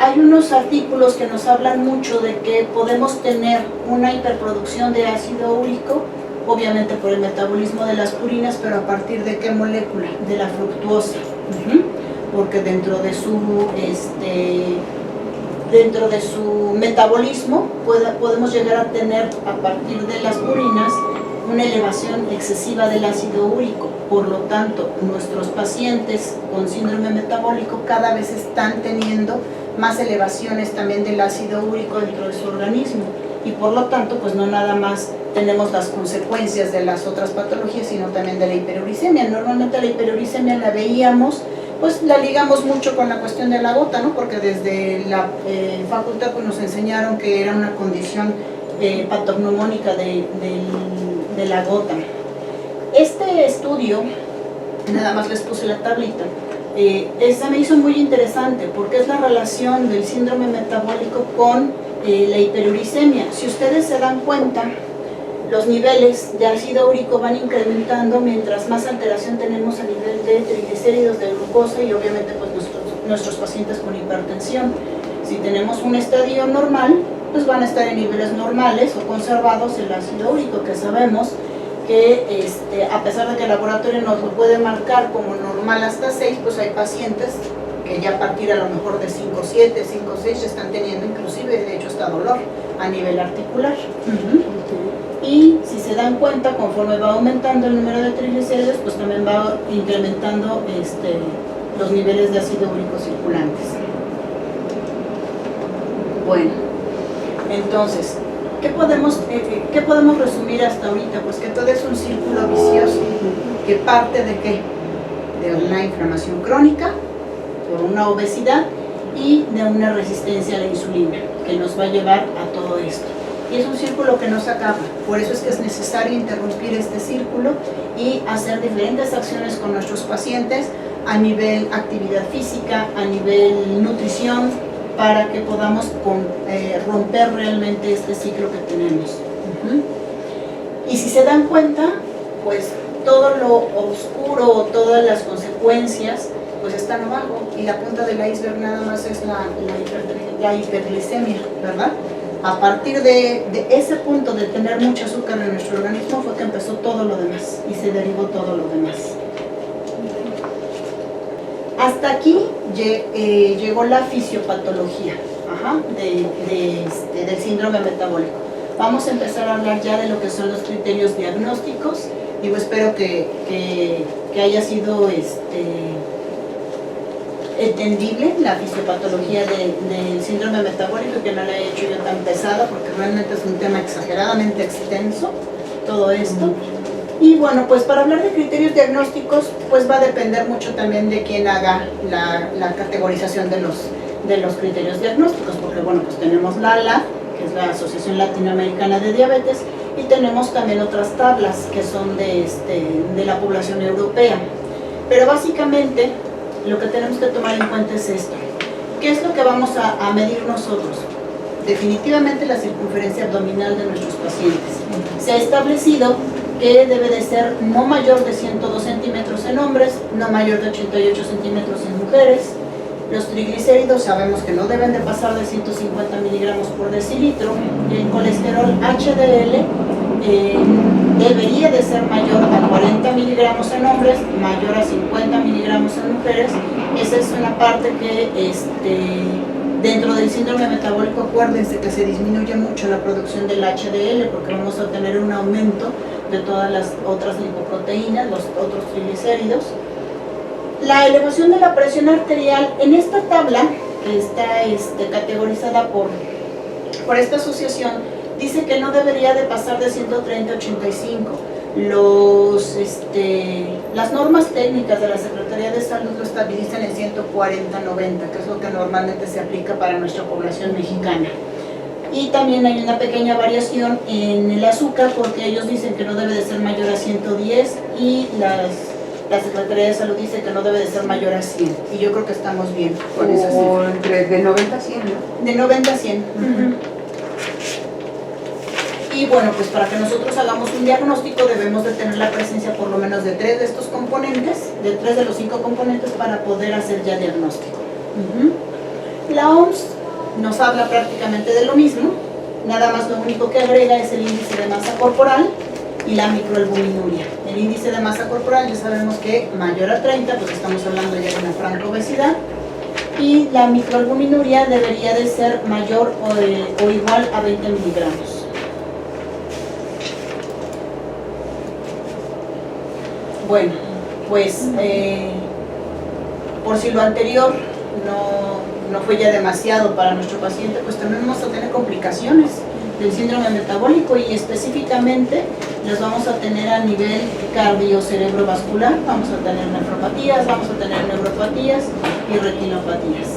Hay unos artículos que nos hablan mucho de que podemos tener una hiperproducción de ácido úrico, obviamente por el metabolismo de las purinas, pero a partir de qué molécula, de la fructuosa. Porque dentro de su metabolismo podemos llegar a tener a partir de las purinas una elevación excesiva del ácido úrico. Por lo tanto, nuestros pacientes con síndrome metabólico cada vez están teniendo más elevaciones también del ácido úrico dentro de su organismo, y por lo tanto pues no nada más tenemos las consecuencias de las otras patologías, sino también de la hiperuricemia. Normalmente la hiperuricemia la veíamos, pues la ligamos mucho con la cuestión de la gota, ¿no? Porque desde la facultad pues, nos enseñaron que era una condición patognomónica de la gota. Este estudio, nada más les puse la tablita, esta me hizo muy interesante porque es la relación del síndrome metabólico con la hiperuricemia. Si ustedes se dan cuenta, los niveles de ácido úrico van incrementando mientras más alteración tenemos a nivel de triglicéridos, de glucosa y obviamente pues nuestros pacientes con hipertensión. Si tenemos un estadio normal, pues van a estar en niveles normales o conservados el ácido úrico, que sabemos que a pesar de que el laboratorio nos lo puede marcar como normal hasta 6, pues hay pacientes que ya a partir a lo mejor de 5,7, 5,6 están teniendo inclusive de hecho hasta dolor a nivel articular. Y si se dan cuenta, conforme va aumentando el número de triglicéridos, pues también va incrementando los niveles de ácido úrico circulantes. Bueno, entonces, ¿qué podemos resumir hasta ahorita? Pues que todo es un círculo vicioso, que parte de ¿qué? De una inflamación crónica, por una obesidad y de una resistencia a la insulina, que nos va a llevar a todo esto. Y es un círculo que no se acaba, por eso es que es necesario interrumpir este círculo y hacer diferentes acciones con nuestros pacientes a nivel actividad física, a nivel nutrición, para que podamos romper realmente este ciclo que tenemos. Y si se dan cuenta, pues todo lo oscuro, todas las consecuencias, pues están abajo, y la punta del iceberg nada más es la hiperglicemia, ¿verdad? A partir de ese punto de tener mucho azúcar en nuestro organismo fue que empezó todo lo demás y se derivó todo lo demás. Hasta aquí llegó la fisiopatología del síndrome metabólico. Vamos a empezar a hablar ya de lo que son los criterios diagnósticos. Digo, espero que haya sido entendible la fisiopatología del síndrome metabólico, que no la he hecho yo tan pesada porque realmente es un tema exageradamente extenso todo esto. Y bueno, pues para hablar de criterios diagnósticos, pues va a depender mucho también de quién haga la categorización de los criterios diagnósticos, porque bueno, pues tenemos la ALA, que es la Asociación Latinoamericana de Diabetes, y tenemos también otras tablas que son de la población europea. Pero básicamente lo que tenemos que tomar en cuenta es esto. ¿Qué es lo que vamos a medir nosotros? Definitivamente la circunferencia abdominal de nuestros pacientes. Se ha establecido que debe de ser no mayor de 102 centímetros en hombres, no mayor de 88 centímetros en mujeres. Los triglicéridos sabemos que no deben de pasar de 150 miligramos por decilitro. El colesterol HDL debería de ser mayor a 40 miligramos en hombres, mayor a 50 miligramos en mujeres. Esa es una parte que dentro del síndrome metabólico, acuérdense que se disminuye mucho la producción del HDL porque vamos a tener un aumento de todas las otras lipoproteínas, los otros triglicéridos. La elevación de la presión arterial en esta tabla, que está categorizada por esta asociación, dice que no debería de pasar de 130 a 85. Las normas técnicas de la Secretaría de Salud lo estabilizan en 140-90, que es lo que normalmente se aplica para nuestra población mexicana. Y también hay una pequeña variación en el azúcar, porque ellos dicen que no debe de ser mayor a 110 y la Secretaría de Salud dice que no debe de ser mayor a 100, y yo creo que estamos bien con esa cifra. O entre de 90 a 100, ¿no? De 90 a 100. Y bueno, pues para que nosotros hagamos un diagnóstico debemos de tener la presencia por lo menos de 3 de estos componentes, de 3 de los 5 componentes para poder hacer ya diagnóstico. La OMS nos habla prácticamente de lo mismo, nada más lo único que agrega es el índice de masa corporal y la microalbuminuria. El índice de masa corporal ya sabemos que mayor a 30, pues estamos hablando ya de una franca obesidad, y la microalbuminuria debería de ser mayor o igual a 20 miligramos. Bueno, pues por si lo anterior no fue ya demasiado para nuestro paciente, pues también vamos a tener complicaciones del síndrome metabólico, y específicamente las vamos a tener a nivel cardio-cerebrovascular. Vamos a tener nefropatías, vamos a tener neuropatías y retinopatías.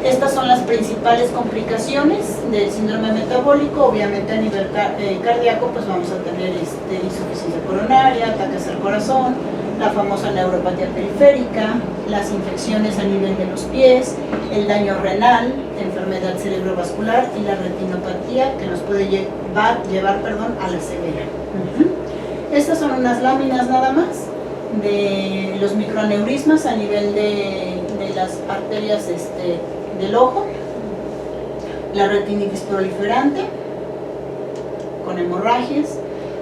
Estas son las principales complicaciones del síndrome metabólico. Obviamente a nivel cardíaco pues vamos a tener insuficiencia coronaria, ataques al corazón, la famosa neuropatía periférica, las infecciones a nivel de los pies, el daño renal, enfermedad cerebrovascular y la retinopatía, que nos puede llevar a la ceguera. Estas son unas láminas nada más de los microaneurismas a nivel de las arterias del ojo, la retinitis proliferante con hemorragias.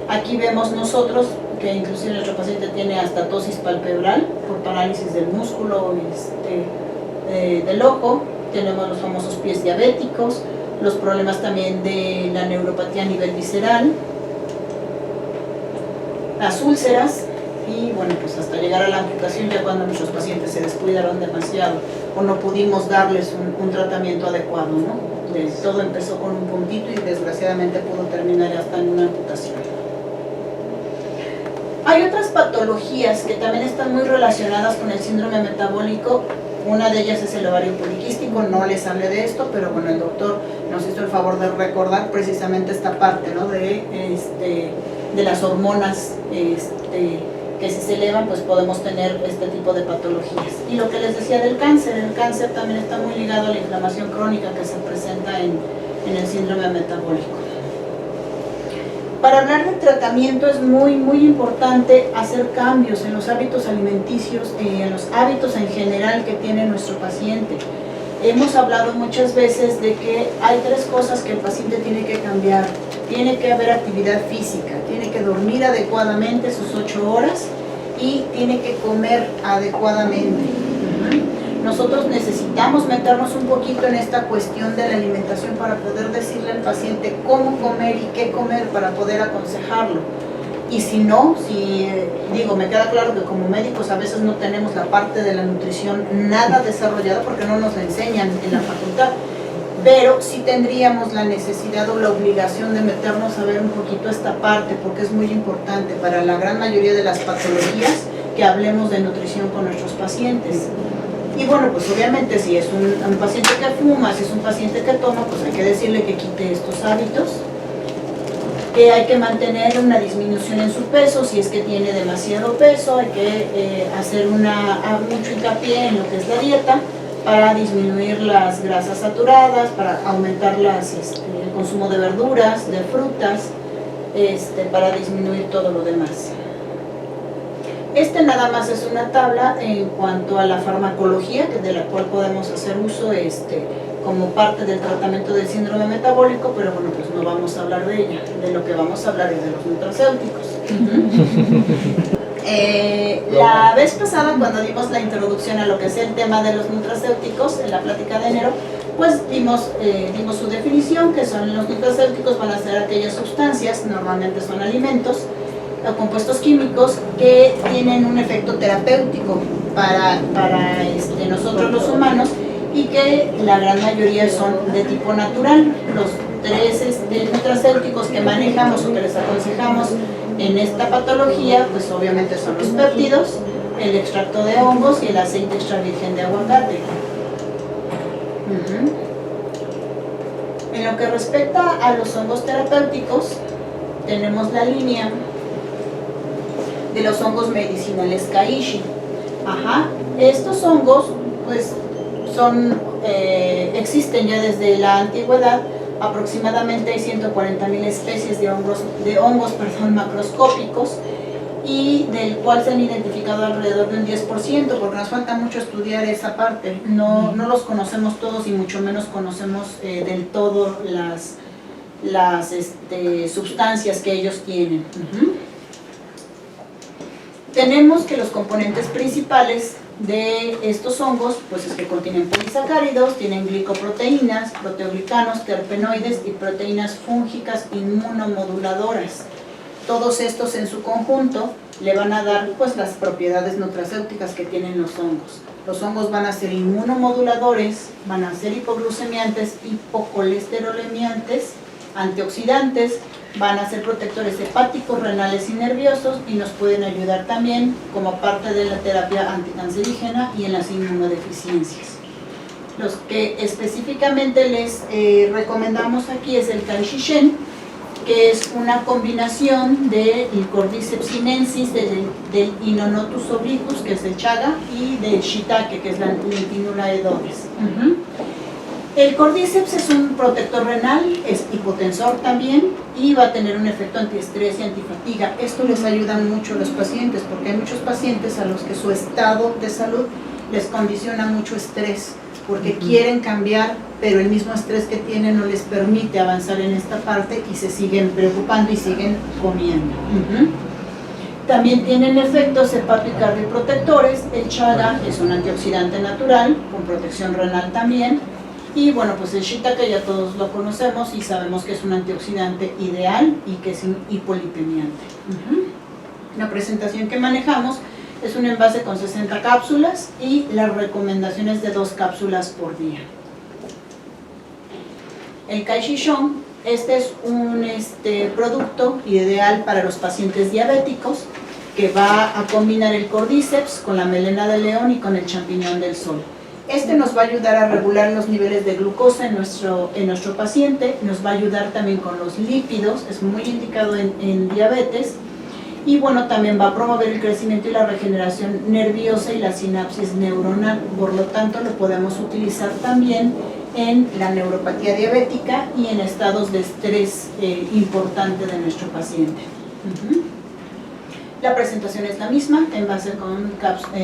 Aquí vemos nosotros que inclusive nuestro paciente tiene hasta tosis palpebral por parálisis del músculo del ojo. Tenemos los famosos pies diabéticos, los problemas también de la neuropatía a nivel visceral, las úlceras, y bueno, pues hasta llegar a la amputación ya cuando nuestros pacientes se descuidaron demasiado o no pudimos darles un tratamiento adecuado, ¿no? Todo empezó con un puntito y desgraciadamente pudo terminar hasta en una amputación. Hay otras patologías que también están muy relacionadas con el síndrome metabólico. Una de ellas es el ovario poliquístico. No les hablé de esto, pero bueno, el doctor nos hizo el favor de recordar precisamente esta parte, ¿no? De las hormonas que si se elevan, pues podemos tener este tipo de patologías. Y lo que les decía del cáncer, el cáncer también está muy ligado a la inflamación crónica que se presenta en el síndrome metabólico. Para hablar del tratamiento es muy importante hacer cambios en los hábitos alimenticios y en los hábitos en general que tiene nuestro paciente. Hemos hablado muchas veces de que hay 3 cosas que el paciente tiene que cambiar. Tiene que haber actividad física, tiene que dormir adecuadamente sus 8 horas y tiene que comer adecuadamente. Nosotros necesitamos meternos un poquito en esta cuestión de la alimentación para poder decirle al paciente cómo comer y qué comer para poder aconsejarlo. Y si no, me queda claro que como médicos a veces no tenemos la parte de la nutrición nada desarrollada porque no nos enseñan en la facultad, pero sí tendríamos la necesidad o la obligación de meternos a ver un poquito esta parte porque es muy importante para la gran mayoría de las patologías que hablemos de nutrición con nuestros pacientes. Y bueno, pues obviamente si es un paciente que fuma, si es un paciente que toma, pues hay que decirle que quite estos hábitos, que hay que mantener una disminución en su peso. Si es que tiene demasiado peso, hay que hacer mucho hincapié en lo que es la dieta para disminuir las grasas saturadas, para aumentar el consumo de verduras, de frutas, para disminuir todo lo demás. Nada más es una tabla en cuanto a la farmacología, de la cual podemos hacer uso como parte del tratamiento del síndrome metabólico, pero bueno, pues no vamos a hablar de ella. De lo que vamos a hablar es de los nutracéuticos. La vez pasada, cuando dimos la introducción a lo que es el tema de los nutracéuticos, en la plática de enero, pues dimos su definición, que son los nutracéuticos, van a ser aquellas sustancias, normalmente son alimentos, o compuestos químicos que tienen un efecto terapéutico para nosotros los humanos y que la gran mayoría son de tipo natural. Los 3 nutracéuticos que manejamos o que les aconsejamos en esta patología, pues obviamente son los péptidos, el extracto de hongos y el aceite extra virgen de aguacate. En lo que respecta a los hongos terapéuticos, tenemos la línea de los hongos medicinales Kaishi. Ajá. Estos hongos pues existen ya desde la antigüedad. Aproximadamente hay 140.000 especies de hongos macroscópicos, y del cual se han identificado alrededor de un 10%, porque nos falta mucho estudiar esa parte. No los conocemos todos, y mucho menos conocemos del todo las sustancias que ellos tienen. Tenemos que los componentes principales de estos hongos pues es que contienen polisacáridos, tienen glicoproteínas, proteoglicanos, terpenoides y proteínas fúngicas inmunomoduladoras. Todos estos en su conjunto le van a dar pues las propiedades nutracéuticas que tienen los hongos. Los hongos van a ser inmunomoduladores, van a ser hipoglucemiantes, hipocolesterolemiantes, antioxidantes, van a ser protectores hepáticos, renales y nerviosos, y nos pueden ayudar también como parte de la terapia anticancerígena y en las inmunodeficiencias. Los que específicamente les recomendamos aquí es el Kaishishen, que es una combinación del Cordyceps sinensis, del Inonotus obliquus, que es el chaga, y del Shiitake, que es la Lentinula edores. El Cordyceps es un protector renal, es hipotensor también, y va a tener un efecto antiestrés y antifatiga. Esto les ayuda mucho a los pacientes, porque hay muchos pacientes a los que su estado de salud les condiciona mucho estrés, porque quieren cambiar, pero el mismo estrés que tienen no les permite avanzar en esta parte, y se siguen preocupando y siguen comiendo. También tienen efectos hepatocardioprotectores. El chaga es un antioxidante natural, con protección renal también. Y bueno, pues el shiitake ya todos lo conocemos y sabemos que es un antioxidante ideal y que es un hipolipemiante. La presentación que manejamos es un envase con 60 cápsulas, y las recomendaciones de 2 cápsulas por día. El Kaishishen, este es un producto ideal para los pacientes diabéticos, que va a combinar el Cordyceps con la melena de león y con el champiñón del sol. Este nos va a ayudar a regular los niveles de glucosa en nuestro paciente, nos va a ayudar también con los lípidos, es muy indicado en diabetes, y bueno, también va a promover el crecimiento y la regeneración nerviosa y la sinapsis neuronal. Por lo tanto, lo podemos utilizar también en la neuropatía diabética y en estados de estrés importante de nuestro paciente. La presentación es la misma, envase con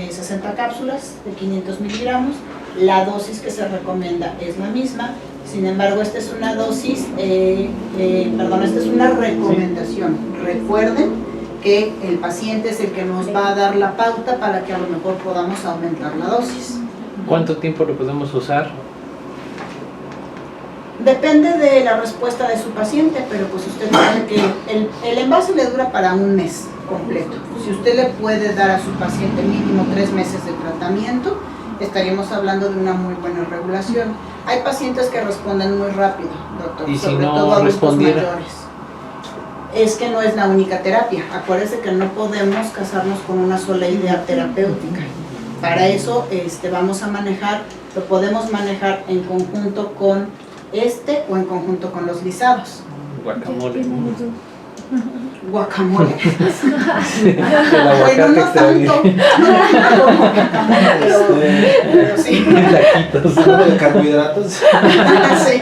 60 cápsulas de 500 miligramos. La dosis que se recomienda es la misma. Sin embargo, esta es una dosis, esta es una recomendación. Recuerden que el paciente es el que nos va a dar la pauta para que a lo mejor podamos aumentar la dosis. ¿Cuánto tiempo lo podemos usar? Depende de la respuesta de su paciente, pero pues usted sabe que el envase le dura para un mes completo. Si usted le puede dar a su paciente mínimo 3 meses de tratamiento, estaríamos hablando de una muy buena regulación. Hay pacientes que responden muy rápido, doctor, ¿y si sobre no todo adultos respondiera? mayores. Es que no es la única terapia. Acuérdense que no podemos casarnos con una sola idea terapéutica. Para eso vamos a manejar, lo podemos manejar en conjunto con o en conjunto con los lisados. Guacamole. Guacamole. El Bueno, no aguacate tanto. No como guacamole, pero sí. Taquitos. Algo de carbohidratos. Sí,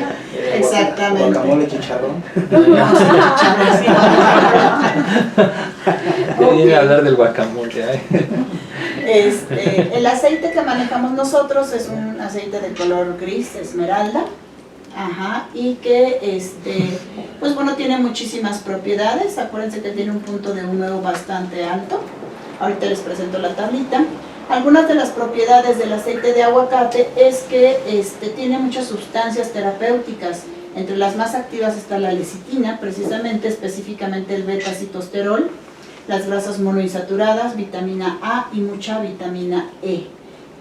exactamente. Guacamole, chicharrón. Vamos a echarlo Ya viene así. a hablar del guacamole. Ay. El aceite que manejamos nosotros es un aceite de color gris, esmeralda. Ajá, y que pues bueno, tiene muchísimas propiedades. Acuérdense que tiene un punto de húmedo bastante alto. Ahorita les presento la tablita. Algunas de las propiedades del aceite de aguacate es que tiene muchas sustancias terapéuticas. Entre las más activas está la lecitina, precisamente, específicamente el beta-citosterol, las grasas monoinsaturadas, vitamina A y mucha vitamina E.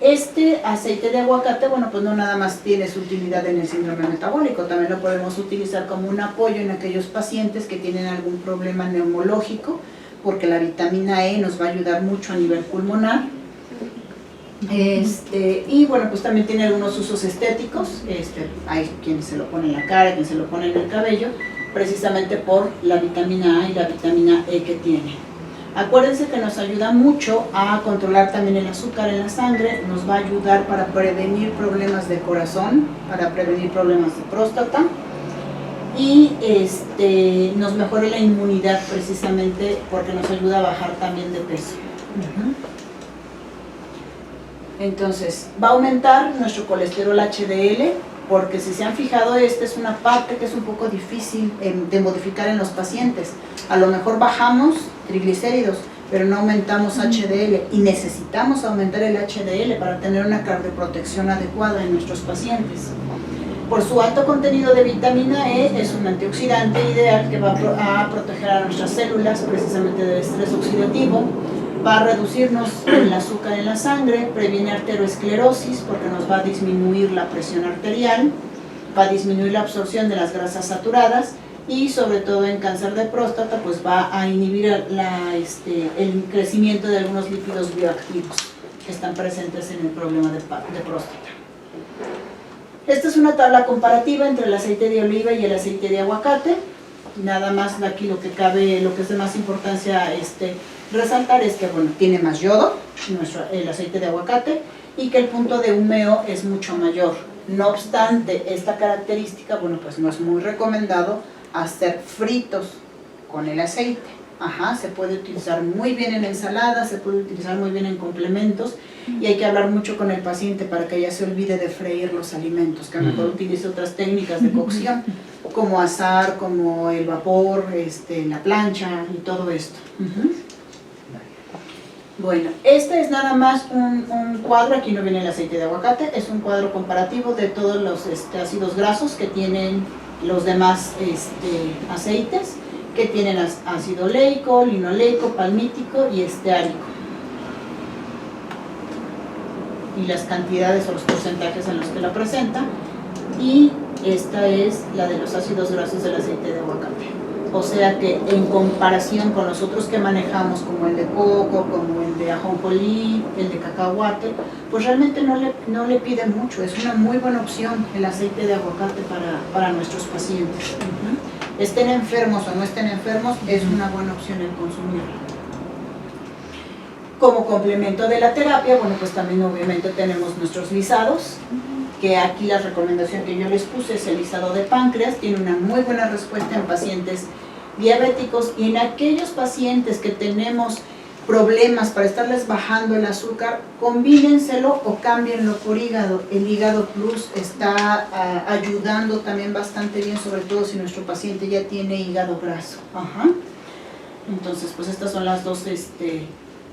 Este aceite de aguacate, bueno, pues no nada más tiene su utilidad en el síndrome metabólico, también lo podemos utilizar como un apoyo en aquellos pacientes que tienen algún problema neumológico, porque la vitamina E nos va a ayudar mucho a nivel pulmonar. Y bueno, pues también tiene algunos usos estéticos. Hay quienes se lo ponen en la cara, quienes se lo ponen en el cabello, precisamente por la vitamina A y la vitamina E que tiene. Acuérdense que nos ayuda mucho a controlar también el azúcar en la sangre, nos va a ayudar para prevenir problemas de corazón, para prevenir problemas de próstata y nos mejora la inmunidad precisamente porque nos ayuda a bajar también de peso. Entonces, va a aumentar nuestro colesterol HDL, porque si se han fijado, esta es una parte que es un poco difícil de modificar en los pacientes. A lo mejor bajamos triglicéridos, pero no aumentamos HDL y necesitamos aumentar el HDL para tener una cardioprotección adecuada en nuestros pacientes. Por su alto contenido de vitamina E, es un antioxidante ideal que va a proteger a nuestras células precisamente del estrés oxidativo, va a reducirnos el azúcar en la sangre, previene arteriosclerosis porque nos va a disminuir la presión arterial, va a disminuir la absorción de las grasas saturadas y sobre todo en cáncer de próstata pues va a inhibir el crecimiento de algunos lípidos bioactivos que están presentes en el problema de próstata. Esta es una tabla comparativa entre el aceite de oliva y el aceite de aguacate. Nada más aquí lo que cabe, lo que es de más importancia resaltar es que bueno, tiene más yodo, el aceite de aguacate, y que el punto de humeo es mucho mayor. No obstante, esta característica, bueno, pues no es muy recomendado hacer fritos con el aceite. Se puede utilizar muy bien en ensaladas, se puede utilizar muy bien en complementos, y hay que hablar mucho con el paciente para que ya se olvide de freír los alimentos, que a lo mejor utilice otras técnicas de cocción, como asar, como el vapor, la plancha y todo esto. Bueno, este es nada más un cuadro, aquí no viene el aceite de aguacate, es un cuadro comparativo de todos los ácidos grasos que tienen los demás aceites, que tienen ácido oleico, linoleico, palmítico y esteárico. Y las cantidades o los porcentajes en los que la presenta. Y esta es la de los ácidos grasos del aceite de aguacate. O sea que en comparación con los otros que manejamos, como el de coco, como el de ajonjolí, el de cacahuate, pues realmente no le pide mucho. Es una muy buena opción el aceite de aguacate para nuestros pacientes. Estén enfermos o no estén enfermos, es una buena opción el consumirlo. Como complemento de la terapia, bueno, pues también obviamente tenemos nuestros lisados, que aquí la recomendación que yo les puse es el lisado de páncreas, tiene una muy buena respuesta en pacientes diabéticos y en aquellos pacientes que tenemos problemas para estarles bajando el azúcar, combínenselo o cámbienlo por hígado. El hígado plus está ayudando también bastante bien, sobre todo si nuestro paciente ya tiene hígado graso. Entonces, pues estas son las dos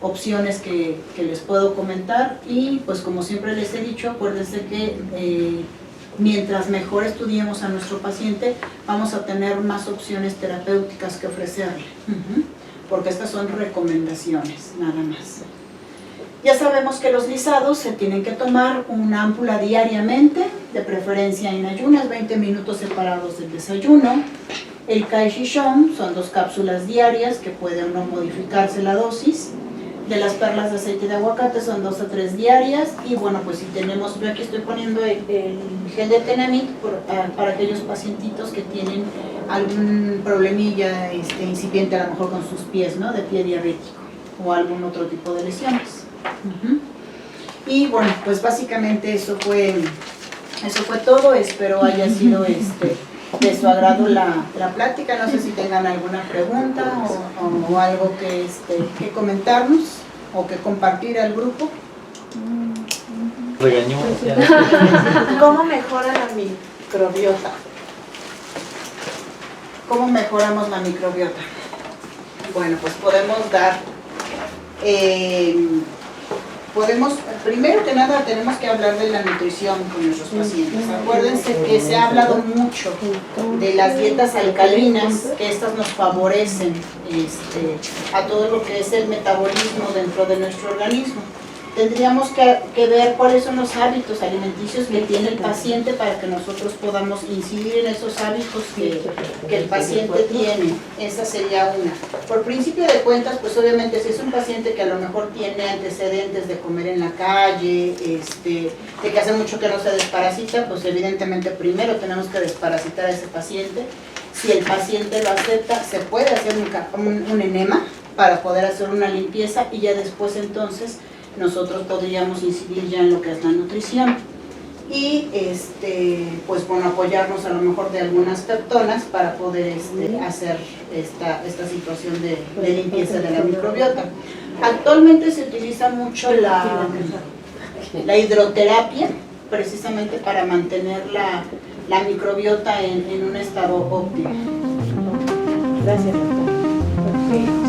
opciones que les puedo comentar, y pues como siempre les he dicho, acuérdense que mientras mejor estudiemos a nuestro paciente, vamos a tener más opciones terapéuticas que ofrecerle. Porque estas son recomendaciones, nada más. Ya sabemos que los lisados se tienen que tomar una ámpula diariamente, de preferencia en ayunas, 20 minutos separados del desayuno. El Kai Shishon son 2 cápsulas diarias que puede o no modificarse la dosis. De las perlas de aceite de aguacate son 2 a 3 diarias. Y bueno, pues si tenemos, yo aquí estoy poniendo el gel de Tenamit para aquellos pacientitos que tienen algún problemilla incipiente a lo mejor con sus pies, ¿no? De pie diabético o algún otro tipo de lesiones. Y bueno, pues básicamente eso fue todo. Espero haya sido de su agrado la plática. No sé si tengan alguna pregunta o algo que comentarnos o que compartir al grupo. Regañó. ¿Cómo mejora la microbiota? ¿Cómo mejoramos la microbiota? Bueno, pues podemos dar, primero que nada tenemos que hablar de la nutrición con nuestros pacientes. Acuérdense que se ha hablado mucho de las dietas alcalinas, que estas nos favorecen a todo lo que es el metabolismo dentro de nuestro organismo. Tendríamos que ver cuáles son los hábitos alimenticios que tiene el paciente para que nosotros podamos incidir en esos hábitos que el paciente tiene. Esa sería una. Por principio de cuentas, pues obviamente si es un paciente que a lo mejor tiene antecedentes de comer en la calle, de que hace mucho que no se desparasita, pues evidentemente primero tenemos que desparasitar a ese paciente. Si el paciente lo acepta, se puede hacer un enema, para poder hacer una limpieza y ya después entonces nosotros podríamos incidir ya en lo que es la nutrición y pues bueno, apoyarnos a lo mejor de algunas peptonas para poder hacer esta situación de limpieza de la microbiota. Actualmente se utiliza mucho la hidroterapia precisamente para mantener la microbiota en un estado óptimo. Gracias, doctor.